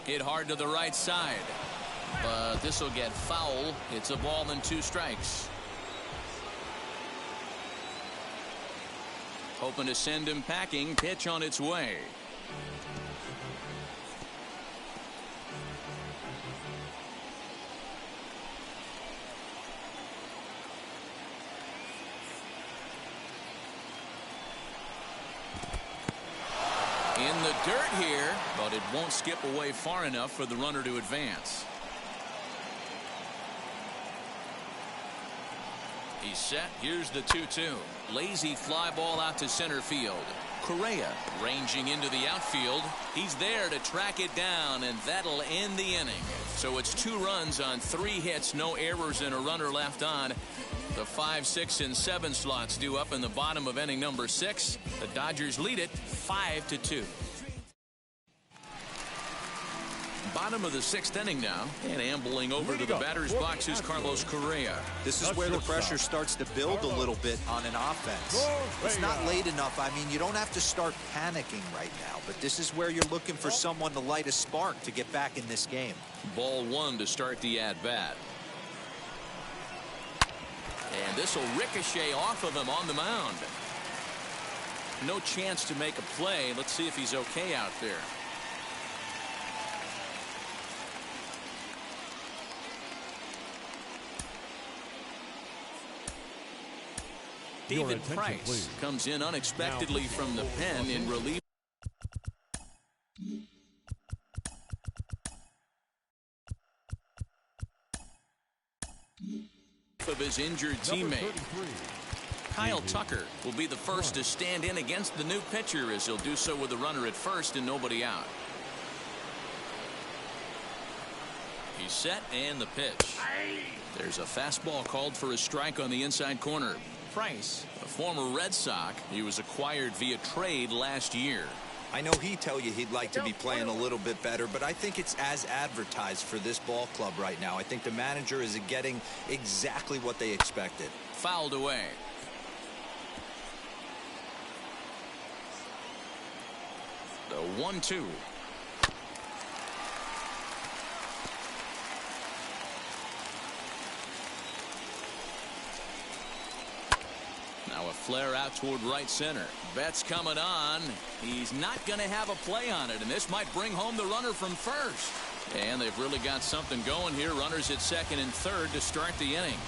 hit hard to the right side, but this will get foul. It's a ball and 2 strikes. Hoping to send him packing. Pitch on its way. In the dirt here, but it won't skip away far enough for the runner to advance. He's set. Here's the 2-2. Lazy fly ball out to center field. Correa ranging into the outfield. He's there to track it down, and that'll end the inning. So it's 2 runs on 3 hits, no errors, and a runner left on. The 5, 6, and 7 slots due up in the bottom of inning number 6. The Dodgers lead it 5-2. Bottom of the 6th inning now, and ambling over to the batter's box is Carlos Correa. This is where the pressure starts to build a little bit on an offense. It's not late enough. I mean, you don't have to start panicking right now, but this is where you're looking for someone to light a spark to get back in this game. Ball 1 to start the at-bat. And this will ricochet off of him on the mound. No chance to make a play. Let's see if he's okay out there. David Price comes in unexpectedly from the pen in relief of his injured teammate. Kyle Tucker will be the first to stand in against the new pitcher, as he'll do so with a runner at first and nobody out. He's set, and the pitch. There's a fastball called for a strike on the inside corner. Price, a former Red Sox, he was acquired via trade last year. I know he'd tell you he'd like to be playing a little bit better, but I think it's as advertised for this ball club right now. I think the manager is getting exactly what they expected. Fouled away. The 1-2. Now a flare out toward right center. Betts coming on. He's not going to have a play on it, and this might bring home the runner from first. And they've really got something going here. Runners at second and third to start the inning.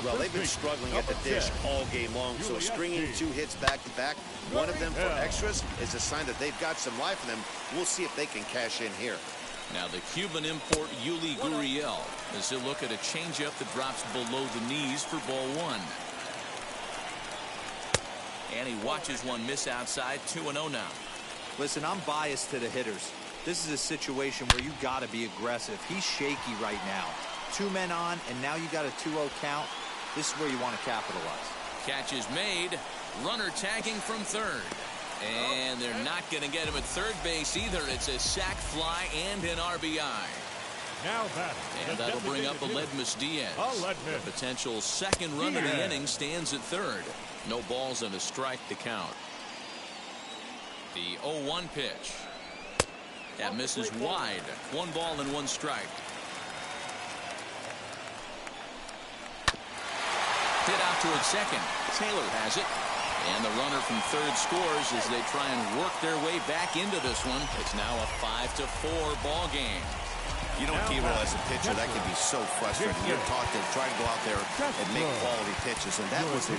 Well, they've been struggling at the dish all game long, so stringing 2 hits back-to-back, one of them for extras, is a sign that they've got some life in them. We'll see if they can cash in here. Now the Cuban import Yuli Gurriel as he'll look at a changeup that drops below the knees for ball 1. And he watches one miss outside. 2-0 now. Listen, I'm biased to the hitters. This is a situation where you got to be aggressive. He's shaky right now. 2 men on, and now you got a 2-0 count. This is where you want to capitalize. Catch is made. Runner tagging from third. And they're not going to get him at third base either. It's a sac fly and an RBI. Now that. And that'll bring up Aledmus Diaz. The potential second run of the inning stands at third. No balls and a strike to count. The 0-1 pitch. That misses wide. 1 ball and 1 strike. Hit out towards second. Taylor has it. And the runner from third scores as they try and work their way back into this one. It's now a 5-4 ball game. You know, Kiro, as a pitcher, that can be so frustrating. You're taught to try to go out there and make quality pitches, and that was a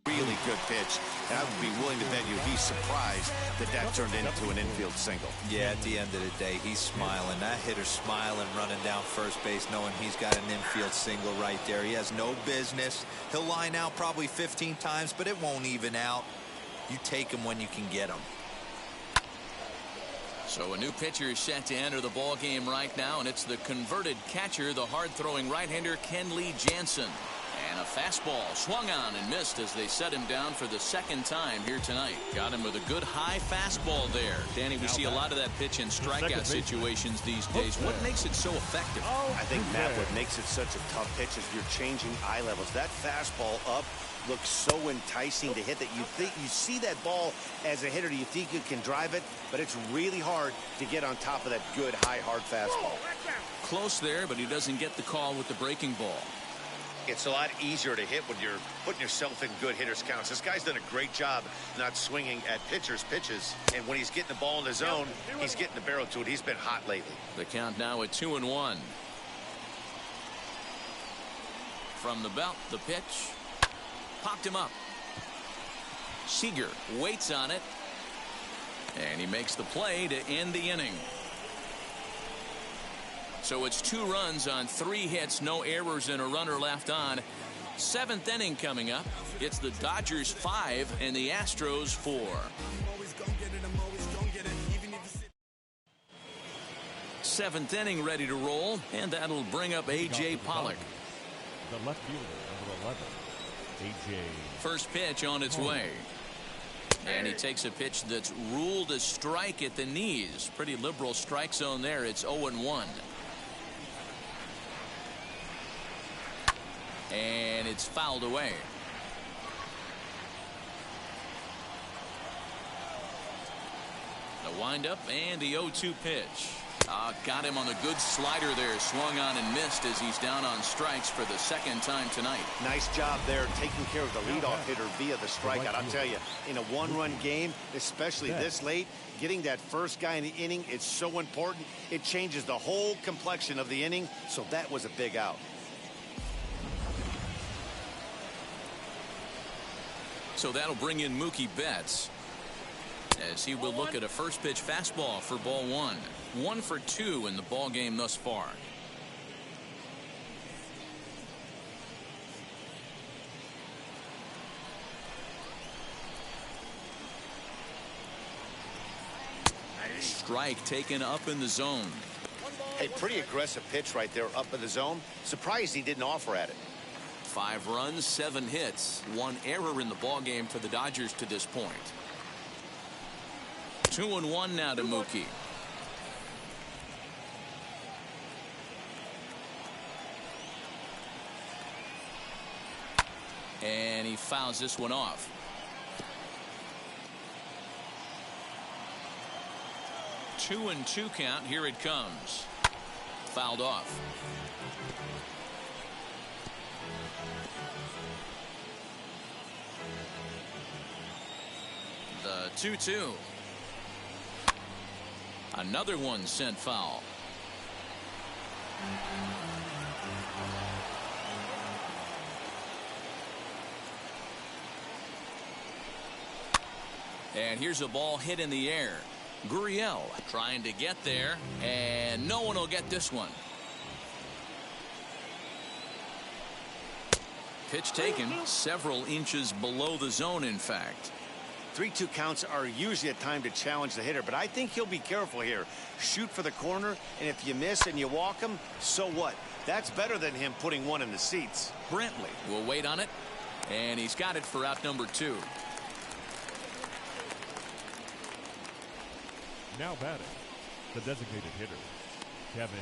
really good pitch, and I would be willing to bet you he's surprised that that turned into an infield single. Yeah, at the end of the day, he's smiling. That hitter's smiling, running down first base, knowing he's got an infield single right there. He has no business. He'll line out probably 15 times, but it won't even out. You take him when you can get him. So a new pitcher is set to enter the ball game right now, and it's the converted catcher, the hard-throwing right-hander Kenley Jansen. And a fastball swung on and missed as they set him down for the second time here tonight. Got him with a good high fastball there. Danny, we see a lot of that pitch in strikeout situations these days. What makes it so effective? I think, Matt, what makes it such a tough pitch is you're changing eye levels. That fastball up looks so enticing to hit that you think you see that ball as a hitter. Do you think you can drive it? But it's really hard to get on top of that good, high, hard fastball. Close there, but he doesn't get the call with the breaking ball. It's a lot easier to hit when you're putting yourself in good hitters counts. This guy's done a great job not swinging at pitchers' pitches. And when he's getting the ball in the zone, he's getting the barrel to it. He's been hot lately. The count now at 2-1. From the belt, the pitch. Popped him up. Seager waits on it. And he makes the play to end the inning. So it's 2 runs on 3 hits, no errors, and a runner left on. 7th inning coming up. It's the Dodgers 5 and the Astros 4. 7th inning ready to roll, and that'll bring up A.J. Pollock. The left fielder, number 11. First pitch on its way. And he takes a pitch that's ruled a strike at the knees. Pretty liberal strike zone there. It's 0-1. And it's fouled away. The windup and the 0-2 pitch. Got him on the good slider there. Swung on and missed as he's down on strikes for the second time tonight. Nice job there taking care of the leadoff hitter via the strikeout. I'll tell you, in a one-run game, especially this late, getting that first guy in the inning is so important. It changes the whole complexion of the inning, so that was a big out. So that'll bring in Mookie Betts, as he will look at a first pitch fastball for ball one. 1 for 2 in the ball game thus far. Strike taken up in the zone. Hey, pretty aggressive pitch right there up in the zone. Surprised he didn't offer at it. 5 runs, 7 hits, 1 error in the ball game for the Dodgers to this point. 2-1 now to Mookie. And he fouls this one off. Two 2 count. Here it comes. Fouled off. The 2-2. Another one sent foul. And here's a ball hit in the air. Gurriel trying to get there, and no one will get this one. Pitch taken several inches below the zone, in fact. 3-2 counts are usually a time to challenge the hitter, but I think he'll be careful here. Shoot for the corner, and if you miss and you walk him, so what? That's better than him putting one in the seats. Brantley will wait on it, and he's got it for out number 2. Now batting, the designated hitter, Kevin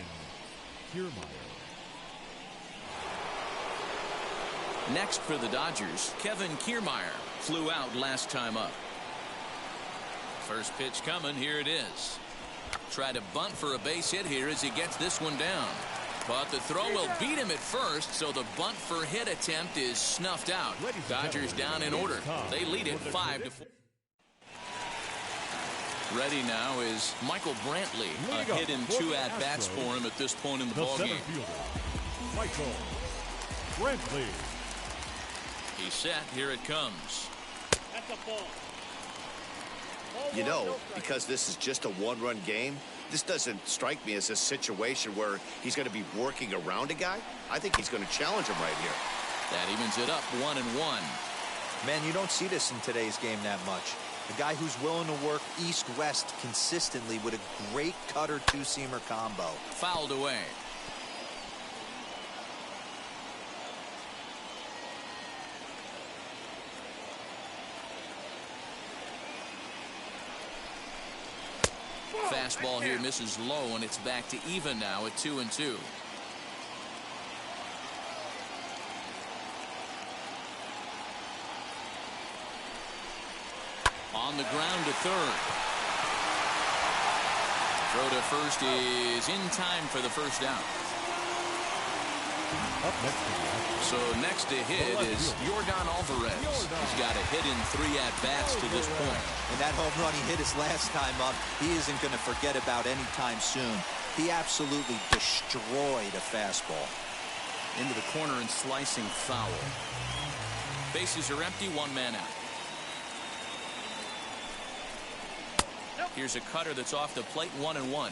Kiermaier. Next for the Dodgers, Kevin Kiermaier flew out last time up. First pitch coming. Here it is. Try to bunt for a base hit here as he gets this one down. But the throw will beat him at first, so the bunt for hit attempt is snuffed out. Dodgers down in order. They lead it 5-4. Ready now is Michael Brantley. A hit in 2 at-bats for him at this point in the ballgame. Michael Brantley. He's set. Here it comes. That's a ball. You know, because this is just a one-run game, this doesn't strike me as a situation where he's going to be working around a guy. I think he's going to challenge him right here. That evens it up 1-1. Man, you don't see this in today's game that much. A guy who's willing to work east-west consistently with a great cutter two-seamer combo. Fouled away. Fastball here misses low, and it's back to even now at 2-2. On the ground to third. Throw to first is in time for the first down. Up next so next to hit is Yordan Alvarez. He's got a hit in 3 at-bats to this point. And that home run he hit his last time up, he isn't going to forget about anytime soon. He absolutely destroyed a fastball. Into the corner and slicing foul. Bases are empty, 1 man out. Here's a cutter that's off the plate, 1-1.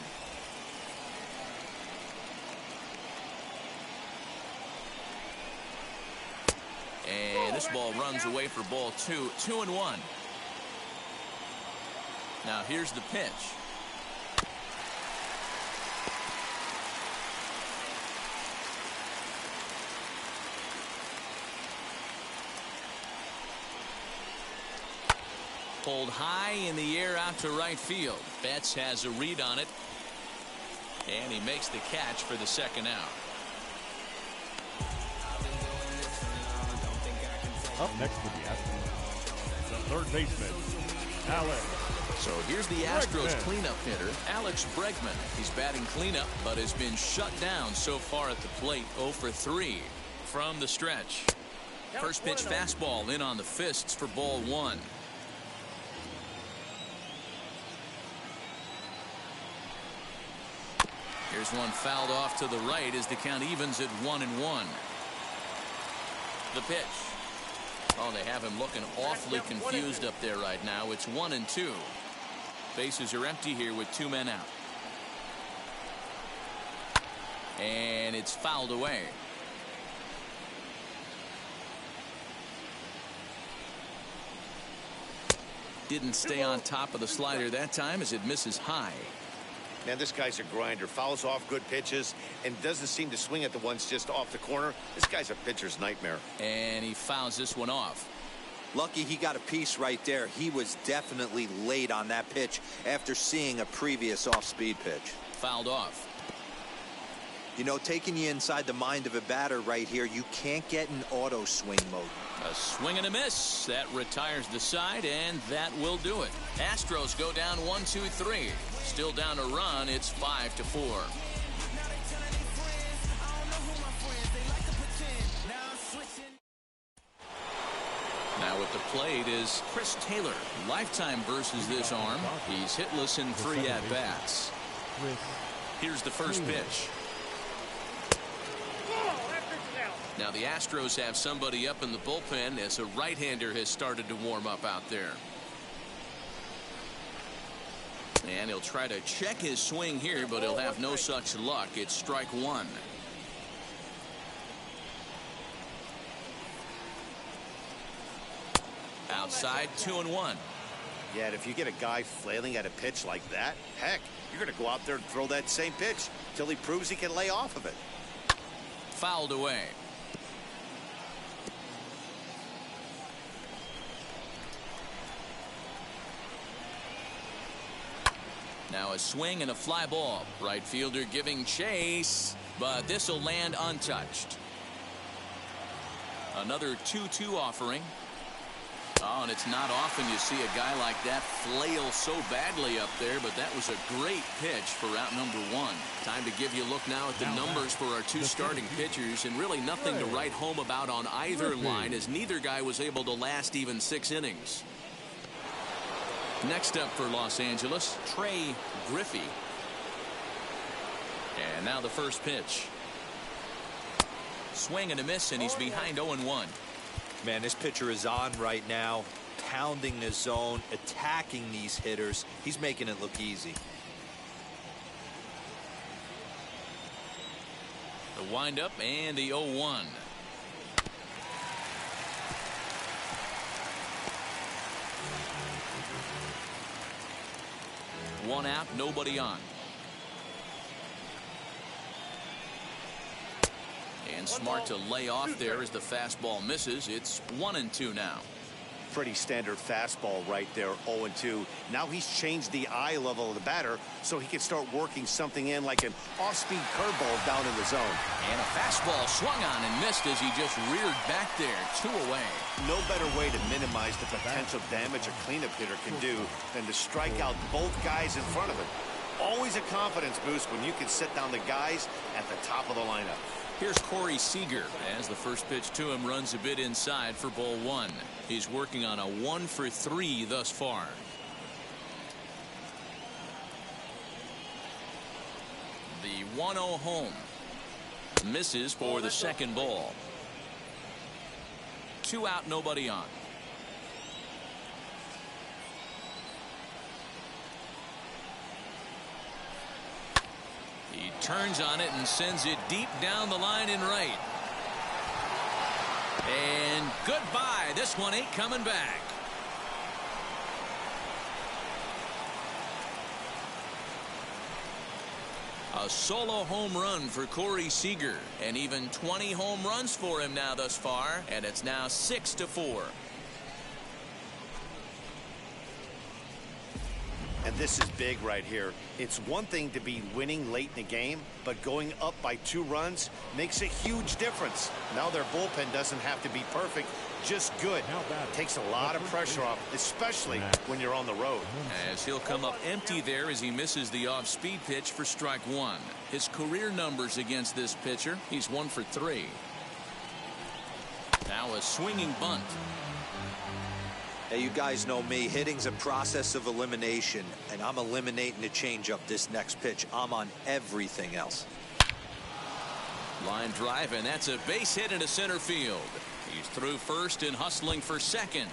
And this ball runs away for ball 2. 2-1. Now here's the pitch. pulled high in the air out to right field. Betts has a read on it, and he makes the catch for the second out. Up next for the Astros, the third baseman, Alex. So here's the Astros Bregman. cleanup hitter, Alex Bregman. He's batting cleanup, but has been shut down so far at the plate. 0 for 3 from the stretch. First pitch fastball in on the fists for ball 1. Here's one fouled off to the right as the count evens at 1-1. The pitch. Oh, they have him looking awfully confused up there right now. It's 1-2. Bases are empty here with 2 men out. And it's fouled away. Didn't stay on top of the slider that time as it misses high. Man, this guy's a grinder. Fouls off good pitches and doesn't seem to swing at the ones just off the corner. This guy's a pitcher's nightmare. And he fouls this one off. Lucky he got a piece right there. He was definitely late on that pitch after seeing a previous off-speed pitch. Fouled off. You know, taking you inside the mind of a batter right here, you can't get in auto swing mode. A swing and a miss. That retires the side, and that will do it. Astros go down 1-2-3. Still down a run. It's 5-4. Now at the plate is Chris Taylor. Lifetime versus this arm. He's hitless in 3 at-bats. Here's the first pitch. Now the Astros have somebody up in the bullpen as a right-hander has started to warm up out there. And he'll try to check his swing here, but he'll have no such luck. It's strike 1. Outside, 2-1. Yeah, and if you get a guy flailing at a pitch like that, heck, you're going to go out there and throw that same pitch till he proves he can lay off of it. Fouled away. Now a swing and a fly ball. Right fielder giving chase, but this will land untouched. Another 2-2 offering. Oh, and it's not often you see a guy like that flail so badly up there, but that was a great pitch for out number 1. Time to give you a look now at the numbers for our 2 starting pitchers, and really nothing to write home about on either line, as neither guy was able to last even 6 innings. Next up for Los Angeles, Trey Griffey. And now the first pitch. Swing and a miss, and he's behind 0-1. Man, this pitcher is on right now, pounding the zone, attacking these hitters. He's making it look easy. The windup and the 0-1. One out, nobody on. And smart to lay off there as the fastball misses. It's 1-2 now. Pretty standard fastball right there, 0-2. Now he's changed the eye level of the batter so he can start working something in like an off-speed curveball down in the zone. And a fastball swung on and missed as he just reared back there. 2 away. No better way to minimize the potential damage a cleanup hitter can do than to strike out both guys in front of him. Always a confidence boost when you can sit down the guys at the top of the lineup. Here's Corey Seager as the first pitch to him runs a bit inside for ball 1. He's working on a 1 for 3 thus far. The 1-0 home. Misses for the second ball. 2 out, nobody on. He turns on it and sends it deep down the line in right. And goodbye. This one ain't coming back. A solo home run for Corey Seager, and even 20 home runs for him now thus far, and it's now 6-4. And this is big right here. It's one thing to be winning late in the game, but going up by 2 runs makes a huge difference. Now their bullpen doesn't have to be perfect, just good. Takes a lot of pressure off, especially when you're on the road. As he'll come up empty there as he misses the off-speed pitch for strike 1. His career numbers against this pitcher, he's 1 for 3. Now a swinging bunt. Hey, you guys know me. Hitting's a process of elimination, and I'm eliminating the changeup this next pitch. I'm on everything else. Line drive, and that's a base hit into center field. He's through first and hustling for second.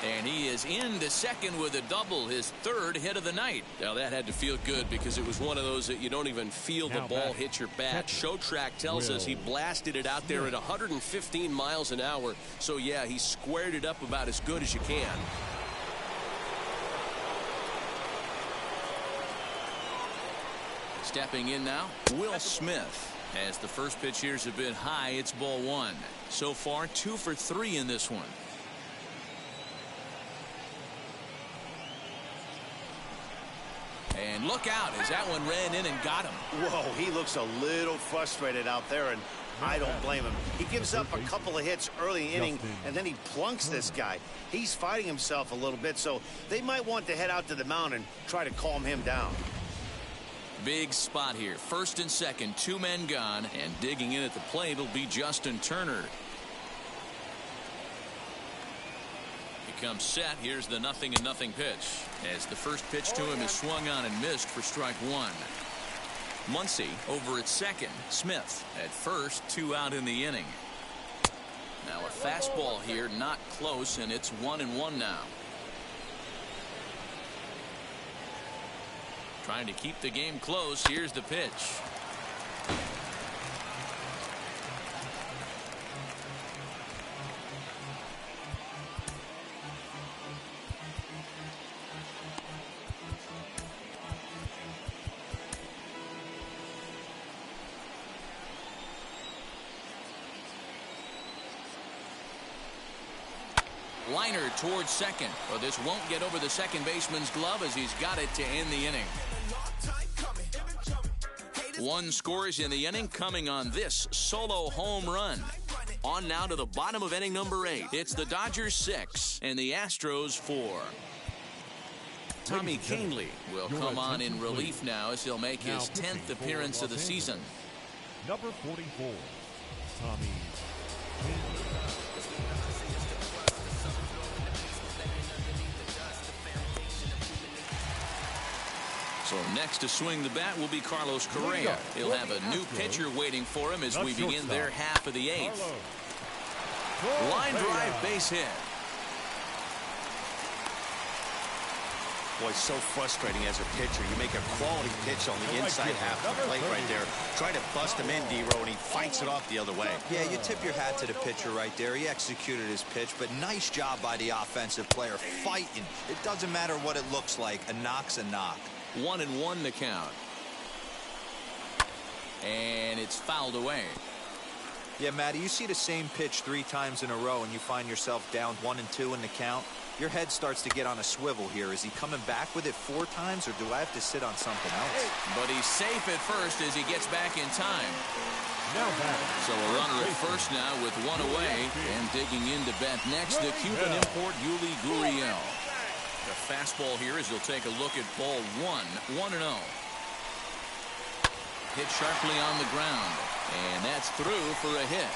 And he is into second with a double, his 3rd hit of the night. Now that had to feel good because it was one of those that you don't even feel the ball hit your bat. Show track tells us he blasted it out there at 115 miles an hour. So yeah, he squared it up about as good as you can. Stepping in now, Will Smith. As the first pitch here is a bit high, it's ball 1. So far 2 for 3 in this one. And look out as that one ran in and got him. Whoa, he looks a little frustrated out there, and I don't blame him. He gives up a couple of hits early inning, and then he plunks this guy. He's fighting himself a little bit, so they might want to head out to the mound and try to calm him down. Big spot here. First and second, 2 men gone, and digging in at the plate will be Justin Turner. Comes set. Here's the 0-0 pitch as the first pitch to him is swung on and missed for strike 1. Muncy over at second. Smith at first. 2 out in the inning. Now a fastball here, not close, and it's 1-1 now. Trying to keep the game close. Here's the pitch. Liner towards second. Well, this won't get over the second baseman's glove as he's got it to end the inning. 1 scores in the inning coming on this solo home run. On now to the bottom of inning number 8. It's the Dodgers 6 and the Astros 4. Tommy Kahnle will come on in relief now as he'll make his 10th appearance of the season. Number 44, Tommy Kahnle. So next to swing the bat will be Carlos Correa. He'll have a new pitcher waiting for him as we begin their half of the 8th. Line drive, base hit. Boy, so frustrating as a pitcher. You make a quality pitch on the inside half of the plate right there. Try to bust him in, D-Row, and he fights it off the other way. Yeah, you tip your hat to the pitcher right there. He executed his pitch, but nice job by the offensive player fighting. It doesn't matter what it looks like. A knock's a knock. 1-1 the count. And it's fouled away. Yeah, Matty, you see the same pitch 3 times in a row and you find yourself down 1-2 in the count. Your head starts to get on a swivel here. Is he coming back with it 4 times, or do I have to sit on something else? But he's safe at first as he gets back in time. So a runner at first now with 1 away, and digging in to bat next, the Cuban import Yuli Gurriel. The fastball here as he'll take a look at ball 1, 1-0. Hit sharply on the ground, and that's through for a hit.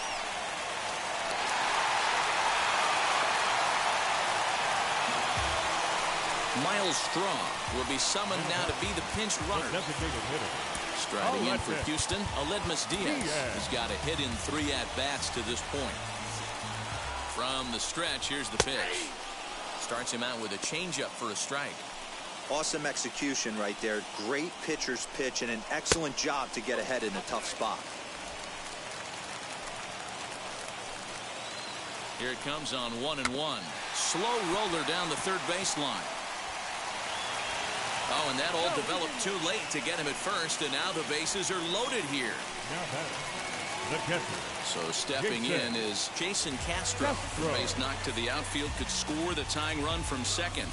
Miles Straw will be summoned now to be the pinch runner. Striding in for Houston, Aledmus Diaz has got a hit in 3 at-bats to this point. From the stretch, here's the pitch. Starts him out with a changeup for a strike. Awesome execution right there. Great pitcher's pitch and an excellent job to get ahead in a tough spot. Here it comes on 1-1. Slow roller down the third baseline. Oh, and that all developed too late to get him at first, and now the bases are loaded here. So stepping in is Jason Castro. The base knock to the outfield could score the tying run from second.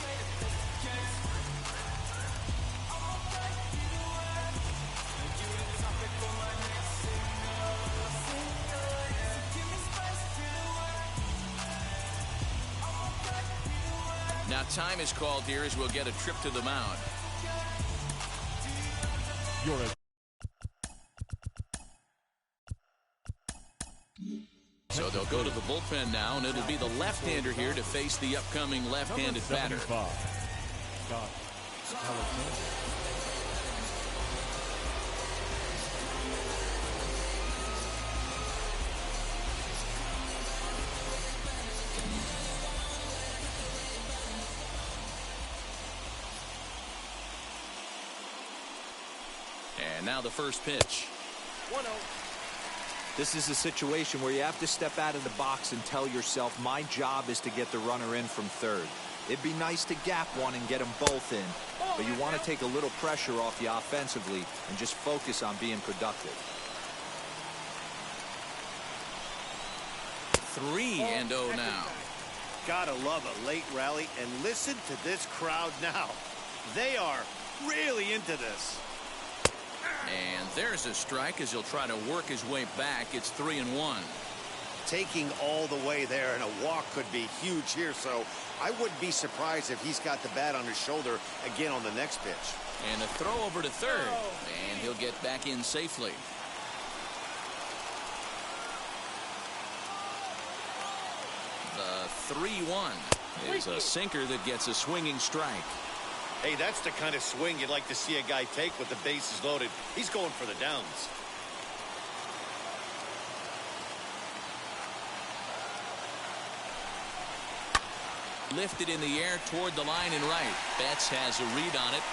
Now time is called here as we'll get a trip to the mound. So they'll go to the bullpen now, and it'll be the left-hander here to face the upcoming left-handed batter. And now the first pitch. 1-0. This is a situation where you have to step out of the box and tell yourself, my job is to get the runner in from third. It'd be nice to gap one and get them both in, but you want to take a little pressure off you offensively and just focus on being productive. 3-0 now. Gotta love a late rally, and listen to this crowd now. They are really into this. And there's a strike as he'll try to work his way back. It's 3-1. Taking all the way there, and a walk could be huge here, so I wouldn't be surprised if he's got the bat on his shoulder again on the next pitch. And a throw over to third, and he'll get back in safely. The 3-1 is a sinker that gets a swinging strike. Hey, that's the kind of swing you'd like to see a guy take with the bases loaded. He's going for the downs. Lifted in the air toward the line and right. Betts has a read on it.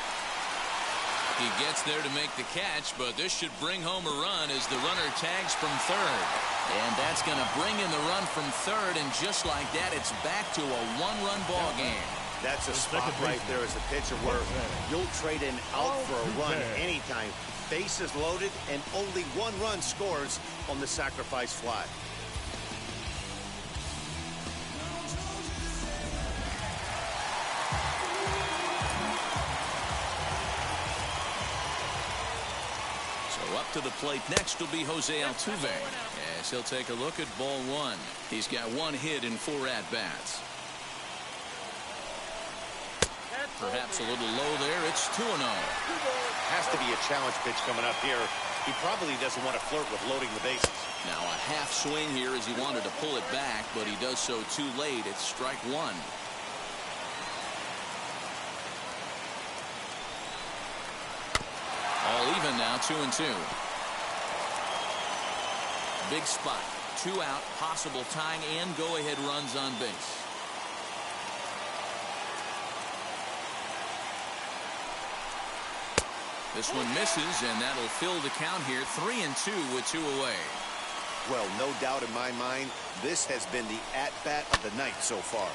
He gets there to make the catch, but this should bring home a run as the runner tags from third. And that's going to bring in the run from third, and just like that, it's back to a one-run ball game. That's a spot right there as a pitcher where you'll trade an out for a run anytime. Bases loaded, and only one run scores on the sacrifice fly. So up to the plate next will be Jose Altuve as he'll take a look at ball one. He's got one hit in 4 at-bats. Perhaps a little low there. It's 2-0. Has to be a challenge pitch coming up here. He probably doesn't want to flirt with loading the bases. Now a half swing here as he wanted to pull it back, but he does so too late. It's strike one. All even now, 2-2. Big spot. 2 out, possible tying and go-ahead runs on base. This one misses, and that'll fill the count here. 3-2 with 2 away. Well, no doubt in my mind, this has been the at-bat of the night so far.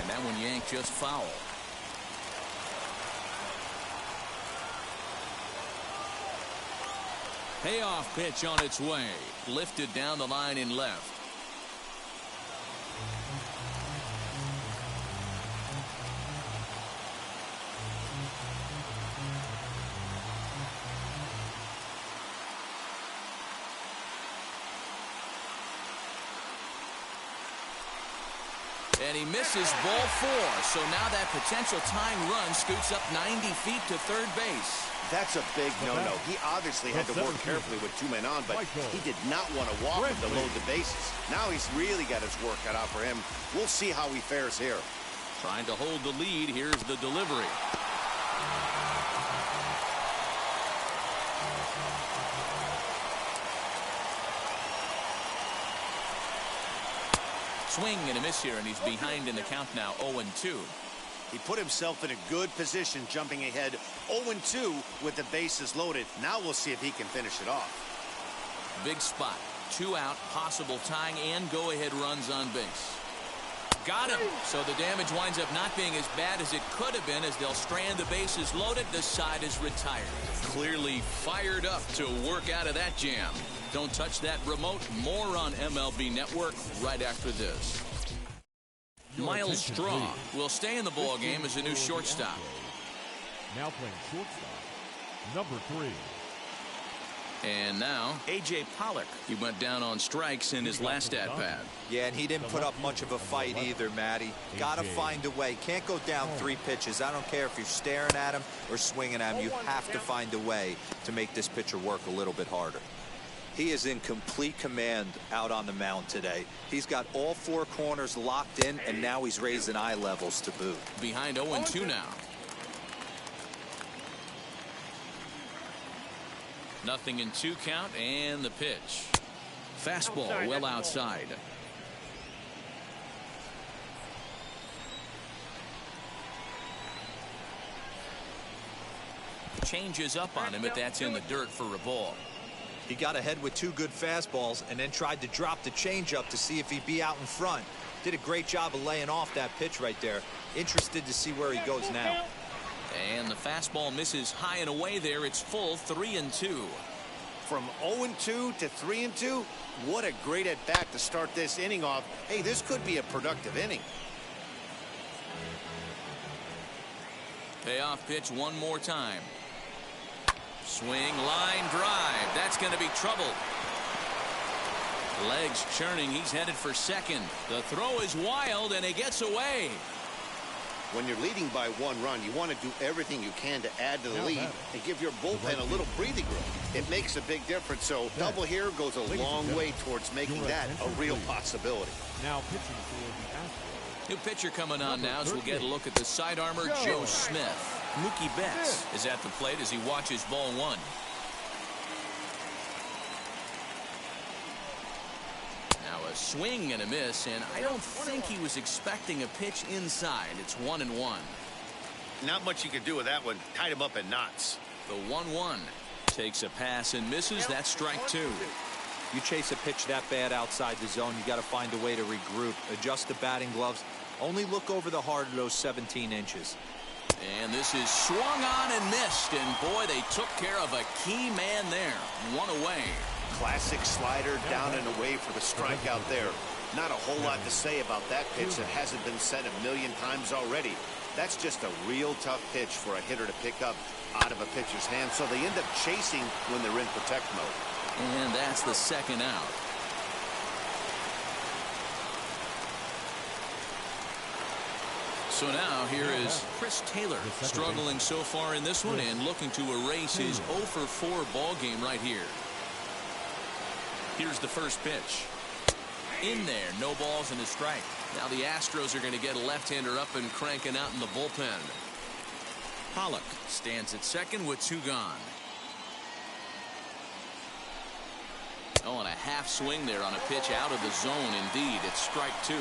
And that one yanked just foul. Payoff pitch on its way. Lifted down the line in left. And he misses ball 4. So now that potential tying run scoots up 90 feet to third base. That's a big no-no. He obviously had to work carefully with 2 men on, but he did not want to walk him to load the bases. Now he's really got his work cut out for him. We'll see how he fares here. Trying to hold the lead. Here's the delivery. Swing and a miss here, and he's behind in the count now, 0-2. He put himself in a good position, jumping ahead 0-2 with the bases loaded. Now we'll see if he can finish it off. Big spot. 2 out, possible tying and go-ahead runs on base. Got him. So the damage winds up not being as bad as it could have been as they'll strand the bases loaded. The side is retired. Clearly fired up to work out of that jam. Don't touch that remote. More on MLB Network right after this. Miles Straw will stay in the ball game as a new shortstop. Now playing shortstop, number 3. And now A.J. Pollock. He went down on strikes in his last at-bat. Yeah, and he didn't put up much of a fight either, Matty. Got to find a way. Can't go down 3 pitches. I don't care if you're staring at him or swinging at him. You have to find a way to make this pitcher work a little bit harder. He is in complete command out on the mound today. He's got all 4 corners locked in, and now he's raising eye levels to boot. Behind 0-2 now. Nothing in 2 count, and the pitch. Fastball well outside. Changes up on him, but that's in the dirt for a ball. He got ahead with 2 good fastballs and then tried to drop the changeup to see if he'd be out in front. Did a great job of laying off that pitch right there. Interested to see where he goes now. And the fastball misses high and away there. It's full 3-2. From 0-2 to 3-2, what a great at-bat to start this inning off. Hey, this could be a productive inning. Payoff pitch one more time. Swing, line drive. That's going to be trouble. Legs churning. He's headed for second. The throw is wild, and he gets away. When you're leading by 1 run, you want to do everything you can to add to the lead and give your bullpen a little breathing room. It makes a big difference, so double here goes a long way towards making that a real possibility. Now pitching for the Astros. New pitcher coming on now as we'll get a look at the side armor, Joe Smith. Mookie Betts is at the plate as he watches ball 1. Now a swing and a miss, and I don't think he was expecting a pitch inside. It's 1-1. Not much you can do with that one. Tied him up in knots. The 1-1 takes a pass and misses. That's strike 2. You chase a pitch that bad outside the zone, you got to find a way to regroup, adjust the batting gloves. Only look over the heart of those 17 inches. And this is swung on and missed, and boy, they took care of a key man there. 1 away. Classic slider down and away for the strikeout there. Not a whole lot to say about that pitch that hasn't been said a million times already. That's just a real tough pitch for a hitter to pick up out of a pitcher's hand, so they end up chasing when they're in protect mode. And that's the second out. So now here is Chris Taylor, struggling so far in this one and looking to erase his 0-for-4 ball game right here. Here's the first pitch. In there, no balls and a strike. Now the Astros are going to get a left-hander up and cranking out in the bullpen. Pollock stands at second with 2 gone. Oh, and a half swing there on a pitch out of the zone. Indeed, it's strike 2.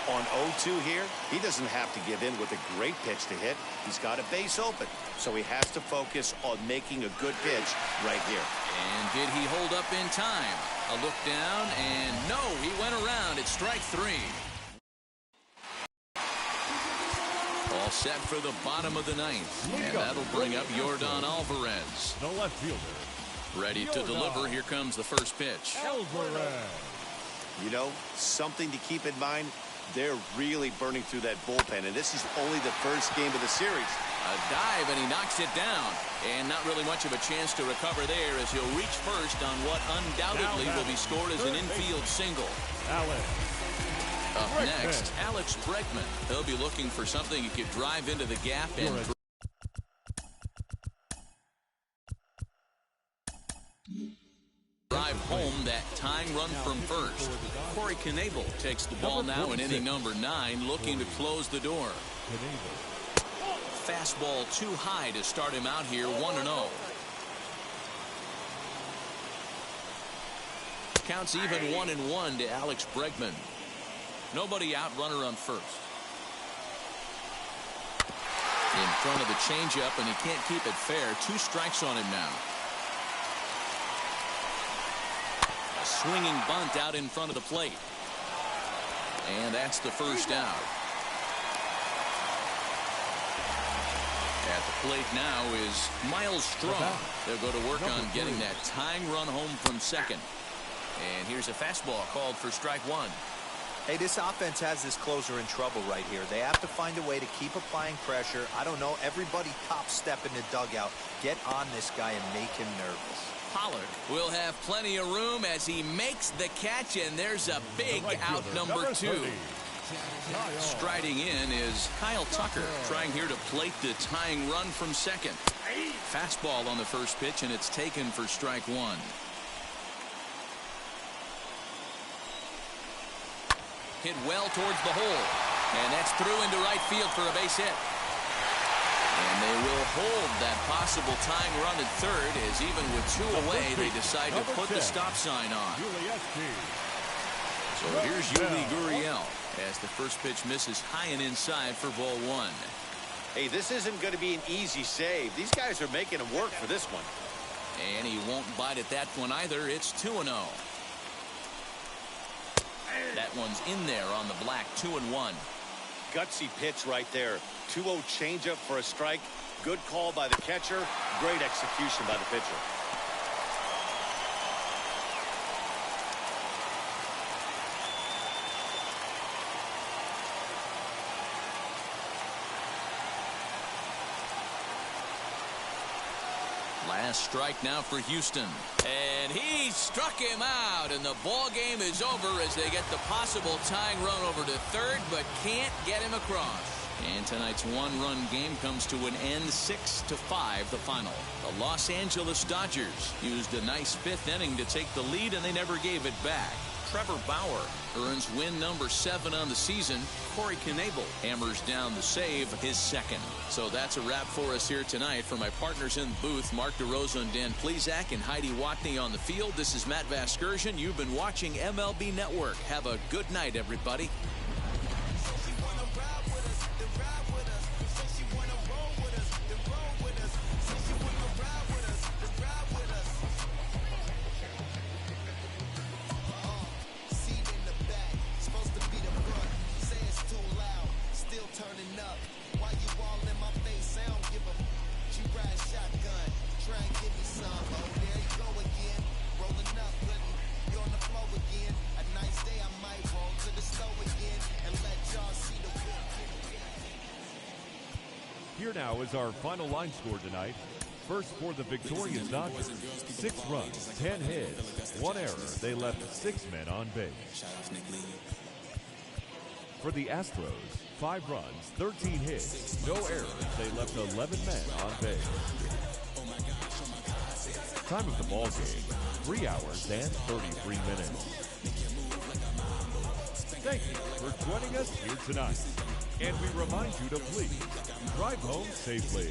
On 0-2 here, he doesn't have to give in with a great pitch to hit. He's got a base open, so he has to focus on making a good pitch right here. And did he hold up in time? A look down, and no, he went around. It's strike 3. All set for the bottom of the 9th, and that'll bring up Yordan Alvarez. The left fielder. Ready to deliver. Here comes the first pitch. Alvarez. You know, something to keep in mind, they're really burning through that bullpen, and this is only the first game of the series. A dive, and he knocks it down. And not really much of a chance to recover there as he'll reach first on what undoubtedly will be scored as an infield single. Up next, Alex Bregman. He'll be looking for something he could drive into the gap and drive home that tying run from first. Corey Knebel takes the ball now in inning number 9, looking to close the door. Fastball too high to start him out here, 1-0. Counts even 1-1 to Alex Bregman. Nobody out, runner on first. In front of the changeup, and he can't keep it fair. 2 strikes on him now. A swinging bunt out in front of the plate. And that's the first out. At the plate now is Miles Strong. They'll go to work on getting that tying run home from second. And here's a fastball called for strike 1. Hey, this offense has this closer in trouble right here. They have to find a way to keep applying pressure. I don't know, everybody top step in the dugout. Get on this guy and make him nervous. Pollock will have plenty of room as he makes the catch, and there's a big out number 2. Striding in is Kyle Tucker, trying here to plate the tying run from second. Fastball on the first pitch, and it's taken for strike 1. Hit well towards the hole, and that's through into right field for a base hit. And they will hold that possible tying run at third, as even with 2 away, they decide to put the stop sign on. So here's Yuli Gurriel as the first pitch misses high and inside for ball 1. Hey, this isn't going to be an easy save. These guys are making him work for this one. And he won't bite at that one either. It's 2-0. That one's in there on the black. 2-1. Gutsy pitch right there. 2-0 changeup for a strike. Good call by the catcher. Great execution by the pitcher. Last strike now for Houston. And he struck him out, and the ball game is over as they get the possible tying run over to third, but can't get him across. And tonight's one-run game comes to an end, 6-5 the final. The Los Angeles Dodgers used a nice 5th inning to take the lead, and they never gave it back. Trevor Bauer earns win number 7 on the season. Corey Knebel hammers down the save, his 2nd. So that's a wrap for us here tonight. For my partners in the booth, Mark DeRosa and Dan Plesac and Heidi Watney on the field, this is Matt Vasgersian. You've been watching MLB Network. Have a good night, everybody. Here now is our final line score tonight. First for the victorious Dodgers, 6 runs, 10 hits, 1 error. They left 6 men on base. For the Astros, 5 runs, 13 hits, no errors. They left 11 men on base. Time of the ball game, 3 hours and 33 minutes. Thank you for joining us here tonight. And we remind you to please drive home safely.